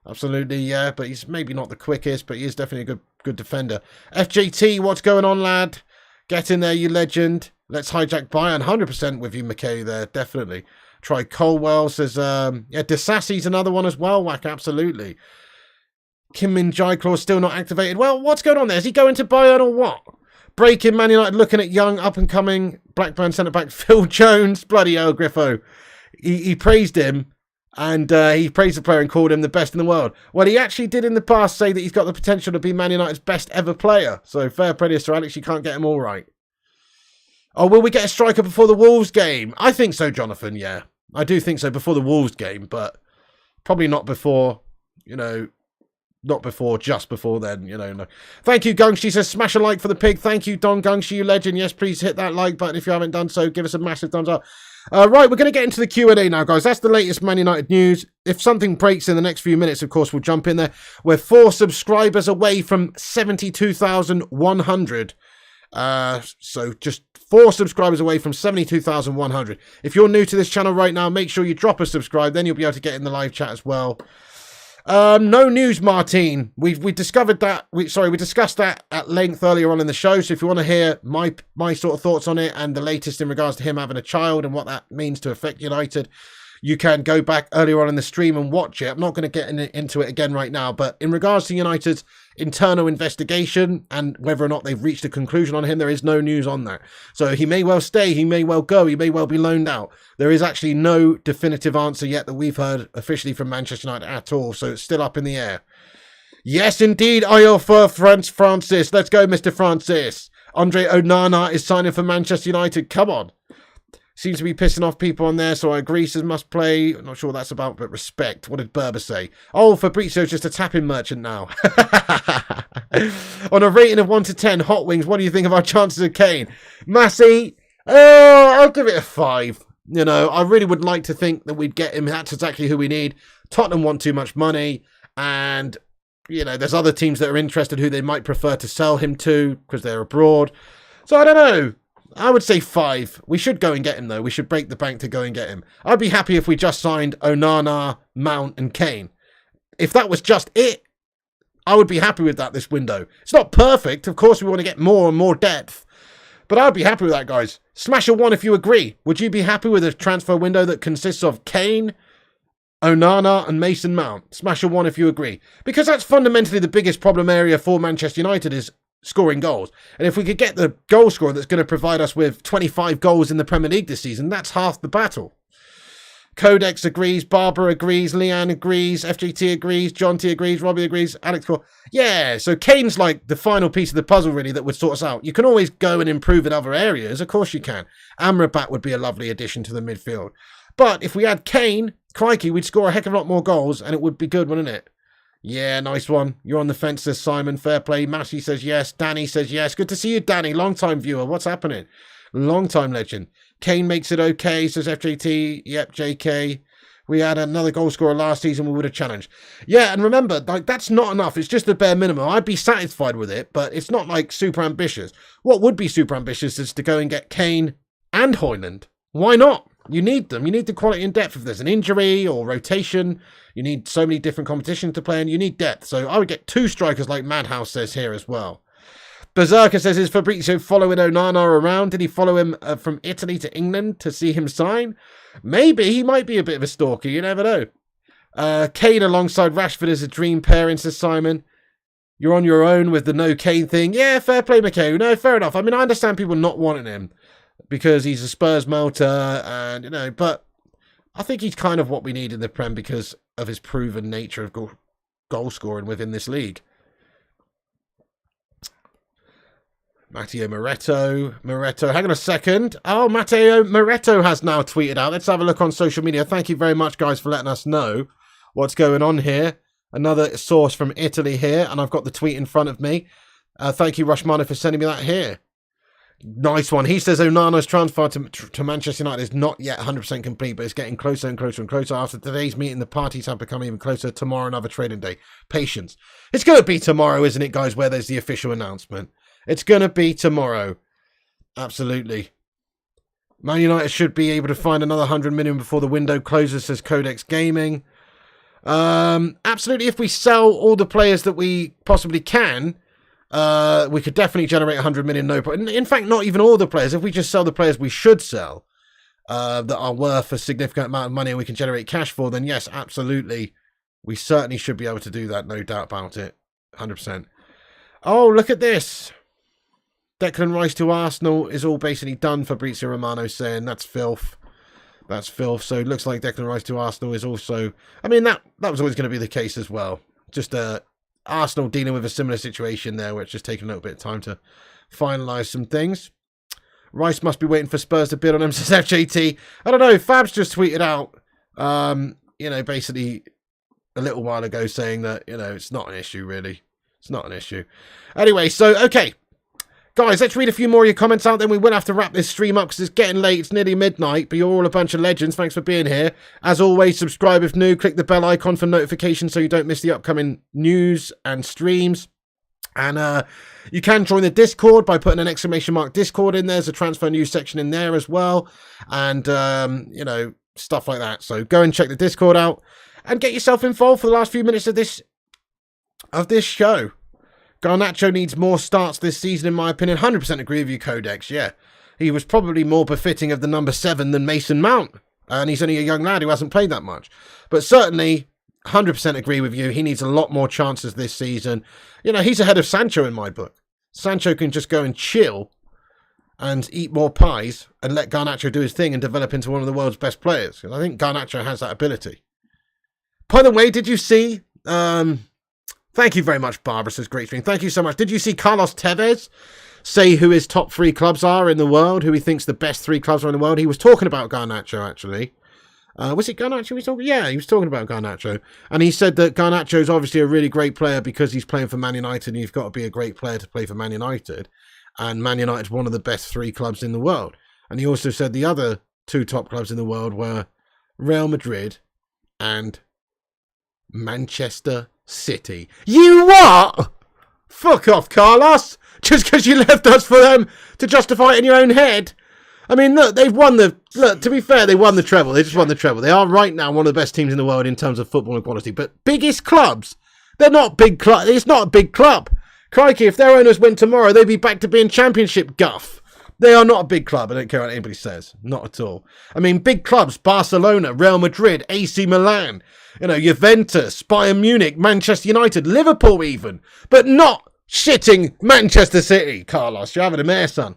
Absolutely, yeah, but he's maybe not the quickest, but he is definitely a good defender. FJT, what's going on, lad? Get in there, you legend. Let's hijack Bayern. 100% with you, McKay, there, definitely. Try Colwell, says, yeah, Desassi's another one as well, Whack, absolutely. Kim Min-jae clause still not activated. Well, what's going on there? Is he going to Bayern or what? Breaking Man United looking at young, up-and-coming Blackburn centre-back Phil Jones. Bloody hell, Griffo. He praised him. And he praised the player and called him the best in the world. Well, he actually did in the past say that he's got the potential to be Man United's best ever player. So fair play to Sir Alex, you can't get him all right. Oh, will we get a striker before the Wolves game? I think so, Jonathan, yeah. I do think so, before the Wolves game, but probably not before, you know, just before then, you know. No. Thank you, Gungshi says, smash a like for the pig. Thank you, Don Gungshi, you legend. Yes, please hit that like button if you haven't done so. Give us a massive thumbs up. Right, we're going to get into the Q&A now, guys. That's the latest Man United news. If something breaks in the next few minutes, of course, we'll jump in there. We're 4 subscribers away from 72,100. So just 4 subscribers away from 72,100. If you're new to this channel right now, make sure you drop a subscribe. Then you'll be able to get in the live chat as well. No news, Martine. We discovered that. We discussed that at length earlier on in the show. So if you want to hear my sort of thoughts on it and the latest in regards to him having a child and what that means to affect United, you can go back earlier on in the stream and watch it. I'm not going to get into it again right now, but in regards to United's internal investigation and whether or not they've reached a conclusion on him, there is no news on that. So he may well stay, he may well go, he may well be loaned out. There is actually no definitive answer yet that we've heard officially from Manchester United at all, so it's still up in the air. Yes, indeed, Iofa Francis. Let's go, Mr. Francis. Andre Onana is signing for Manchester United. Come on. Seems to be pissing off people on there, so I agree, says must play. I'm not sure what that's about, but respect. What did Berber say? Oh, Fabrizio's just a tapping merchant now. On a rating of 1 to 10, Hot Wings, what do you think of our chances of Kane? Massey, I'll give it a 5. You know, I really would like to think that we'd get him. That's exactly who we need. Tottenham want too much money, and, you know, there's other teams that are interested who they might prefer to sell him to because they're abroad. So I don't know. I would say 5. We should go and get him, though. We should break the bank to go and get him. I'd be happy if we just signed Onana, Mount and Kane. If that was just it, I would be happy with that this window. It's not perfect. Of course, we want to get more and more depth. But I'd be happy with that, guys. Smash a 1 if you agree. Would you be happy with a transfer window that consists of Kane, Onana and Mason Mount? Smash a 1 if you agree. Because that's fundamentally the biggest problem area for Manchester United is scoring goals. And if we could get the goal scorer that's going to provide us with 25 goals in the Premier League this season, that's half the battle. Codex agrees, Barbara agrees, Leanne agrees, FGT agrees, John T agrees, Robbie agrees, Alex Core. Yeah, so Kane's like the final piece of the puzzle, really, that would sort us out. You can always go and improve in other areas. Of course you can. Amrabat would be a lovely addition to the midfield. But if we had Kane, crikey, we'd score a heck of a lot more goals, and it would be good, wouldn't it? Yeah, nice one. You're on the fence, says Simon. Fair play. Massey says yes. Danny says yes. Good to see you, Danny. Long-time viewer. What's happening? Long-time legend. Kane makes it okay, says FJT. Yep, JK. We had another goal scorer last season, we would have challenged. Yeah, and remember, like, that's not enough. It's just the bare minimum. I'd be satisfied with it, but it's not like super ambitious. What would be super ambitious is to go and get Kane and Højlund. Why not? You need them. You need the quality and depth. If there's an injury or rotation, you need so many different competitions to play in. You need depth. So I would get 2 strikers like Madhouse says here as well. Berserker says, is Fabrizio following Onana around? Did he follow him from Italy to England to see him sign? Maybe. He might be a bit of a stalker. You never know. Kane alongside Rashford is a dream pairing, says Simon. You're on your own with the no Kane thing. Yeah, fair play, McKay. No, fair enough. I mean, I understand people not wanting him because he's a Spurs motor and, you know, but I think he's kind of what we need in the Prem because of his proven nature of goal scoring within this league. Matteo Moretto, hang on a second. Oh, Matteo Moretto has now tweeted out. Let's have a look on social media. Thank you very much, guys, for letting us know what's going on here. Another source from Italy here, and I've got the tweet in front of me. Thank you, Rushmano, for sending me that here. Nice one. He says Onana's transfer to Manchester United is not yet 100% complete, but it's getting closer and closer and closer. After today's meeting, the parties have become even closer. Tomorrow, another trading day. Patience. It's going to be tomorrow, isn't it, guys, where there's the official announcement. It's going to be tomorrow. Absolutely. Man United should be able to find another 100 million before the window closes, says Codex Gaming. Absolutely. If we sell all the players that we possibly can, we could definitely generate 100 million. No problem. In fact, not even all the players. If we just sell the players we should sell, that are worth a significant amount of money and we can generate cash for, then yes, absolutely. We certainly should be able to do that. No doubt about it. 100%. Oh, look at this. Declan Rice to Arsenal is all basically done, Fabrizio Romano saying. That's filth. That's filth. So it looks like Declan Rice to Arsenal is also... I mean, that was always going to be the case as well. Just Arsenal dealing with a similar situation there where it's just taking a little bit of time to finalise some things. Rice must be waiting for Spurs to bid on him, says FJT. I don't know. Fab's just tweeted out, you know, basically a little while ago saying that, you know, it's not an issue, really. It's not an issue. Anyway, so, okay. Guys, let's read a few more of your comments out, then we will have to wrap this stream up because it's getting late. It's nearly midnight, but you're all a bunch of legends. Thanks for being here. As always, subscribe if new. Click the bell icon for notifications so you don't miss the upcoming news and streams. And you can join the Discord by putting an exclamation mark Discord in there. There's a transfer news section in there as well. And, you know, stuff like that. So go and check the Discord out and get yourself involved for the last few minutes of this show. Garnacho needs more starts this season, in my opinion. 100% agree with you, Codex, yeah. He was probably more befitting of the number 7 than Mason Mount. And he's only a young lad who hasn't played that much. But certainly, 100% agree with you. He needs a lot more chances this season. You know, he's ahead of Sancho in my book. Sancho can just go and chill and eat more pies and let Garnacho do his thing and develop into one of the world's best players. I think Garnacho has that ability. By the way, did you see... Thank you very much, Barbara, says great stream. Thank you so much. Did you see Carlos Tevez say who his top 3 clubs are in the world, who he thinks the best 3 clubs are in the world? He was talking about Garnacho, actually. Was it Garnacho he was talking? Yeah, he was talking about Garnacho. And he said that Garnacho is obviously a really great player because he's playing for Man United, and you've got to be a great player to play for Man United. And Man United is one of the best 3 clubs in the world. And he also said the other 2 top clubs in the world were Real Madrid and Manchester City. You what? Fuck off, Carlos. Just because you left us for them to justify it in your own head. I mean, look, they've won the... Look, to be fair, they won the treble. They just won the treble. They are right now one of the best teams in the world in terms of football and quality. But biggest clubs? They're not big clubs. It's not a big club. Crikey, if their owners win tomorrow, they'd be back to being championship guff. They are not a big club. I don't care what anybody says. Not at all. I mean, big clubs, Barcelona, Real Madrid, AC Milan, you know, Juventus, Bayern Munich, Manchester United, Liverpool even. But not Shitting Manchester City. Carlos, you're having a mare, son.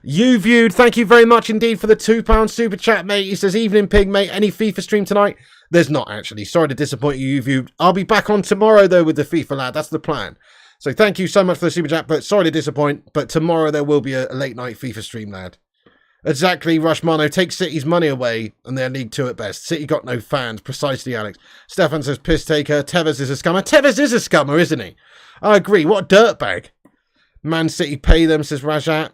You viewed, thank you very much indeed for the £2 super chat, mate. He says, evening pig, mate. Any FIFA stream tonight? There's not, actually. Sorry to disappoint you, you viewed. I'll be back on tomorrow, though, with the FIFA lad. That's the plan. So thank you so much for the super chat, but sorry to disappoint. But tomorrow there will be a late night FIFA stream, lad. Exactly, Rushmano. Take City's money away, and they're League 2 at best. City got no fans. Precisely, Alex. Stefan says, piss taker. Tevez is a scummer. Tevez is a scummer, isn't he? I agree. What a dirtbag. Man City pay them, says Rajat.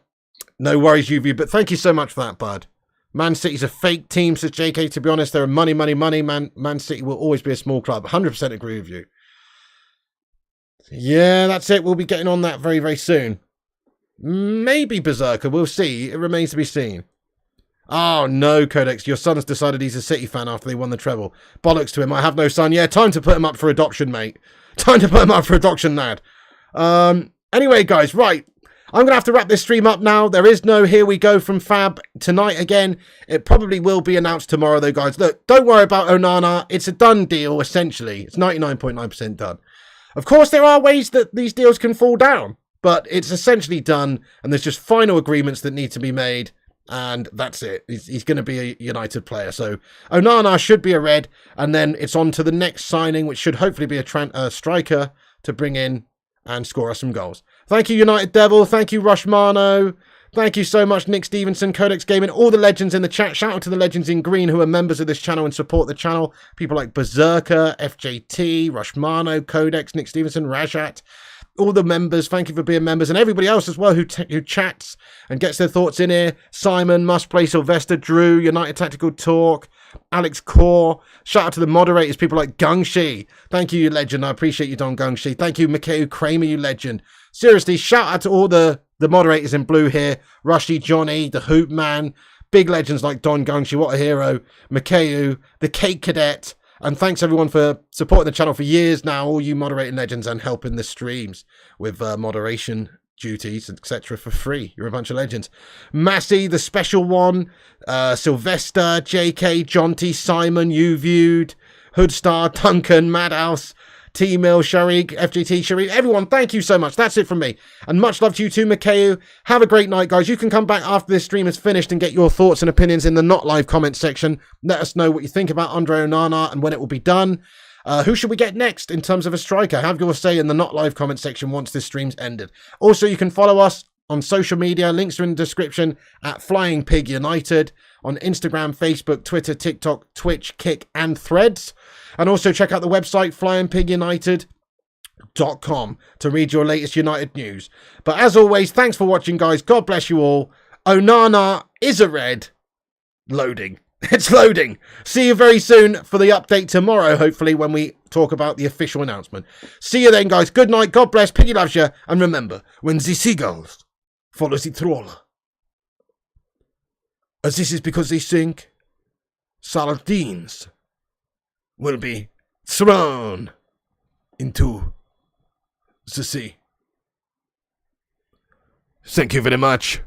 No worries, UV, but thank you so much for that, bud. Man City's a fake team, says JK. To be honest, they're money. Man City will always be a small club. 100% agree with you. Yeah, that's it. We'll be getting on that very, very soon. Maybe Berserker. We'll see. It remains to be seen. Oh, no, Codex. Your son's decided he's a City fan after they won the treble. Bollocks to him. I have no son. Yeah, time to put him up for adoption, mate. Time to put him up for adoption, lad. Anyway, guys, right. I'm going to have to wrap this stream up now. There is no Here We Go from Fab tonight again. It probably will be announced tomorrow, though, guys. Look, don't worry about Onana. It's a done deal, essentially. It's 99.9% done. Of course, there are ways that these deals can fall down, but it's essentially done, and there's just final agreements that need to be made, and that's it. He's going to be a United player. So Onana should be a red, and then it's on to the next signing, which should hopefully be a striker to bring in and score us some goals. Thank you, United Devil. Thank you, Rushmano. Thank you so much, Nick Stevenson, Codex Gaming, all the legends in the chat. Shout out to the legends in green who are members of this channel and support the channel. People like Berserker, FJT, Rushmano, Codex, Nick Stevenson, Rajat. All the members, thank you for being members. And everybody else as well who chats and gets their thoughts in here. Simon, Must Play, Sylvester, Drew, United Tactical Talk, Alex Core. Shout out to the moderators, people like Gungshi. Thank you, you legend. I appreciate you, Don Gungshi. Thank you, Mikhail Kramer, you legend. Seriously, shout out to all the moderators in blue here. Rushy, Johnny, the Hoop Man. Big legends like Don Gungshi, what a hero. Mikhail, the Cake Cadet. And thanks everyone for supporting the channel for years now, all you moderating legends, and helping the streams with moderation duties, etc. for free. You're a bunch of legends. Massey, the special one, Sylvester, JK, Jonty, Simon, You Viewed, Hoodstar, Duncan, Madhouse, T-Mill, Sharik, FGT, Sharik, everyone, thank you so much. That's it from me. And much love to you too, Mikhail. Have a great night, guys. You can come back after this stream is finished and get your thoughts and opinions in the not live comment section. Let us know what you think about Andre Onana and when it will be done. Who should we get next in terms of a striker? Have your say in the not live comment section once this stream's ended. Also, you can follow us on social media. Links are in the description at Flying Pig United on Instagram, Facebook, Twitter, TikTok, Twitch, Kick, and Threads. And also check out the website, flyingpigunited.com, to read your latest United news. But as always, thanks for watching, guys. God bless you all. Onana is a red. Loading. It's loading. See you very soon for the update tomorrow, hopefully, when we talk about the official announcement. See you then, guys. Good night. God bless. Piggy loves you. And remember, when the seagulls follow the troll, as this is because they think sardines will be thrown into the sea. Thank you very much.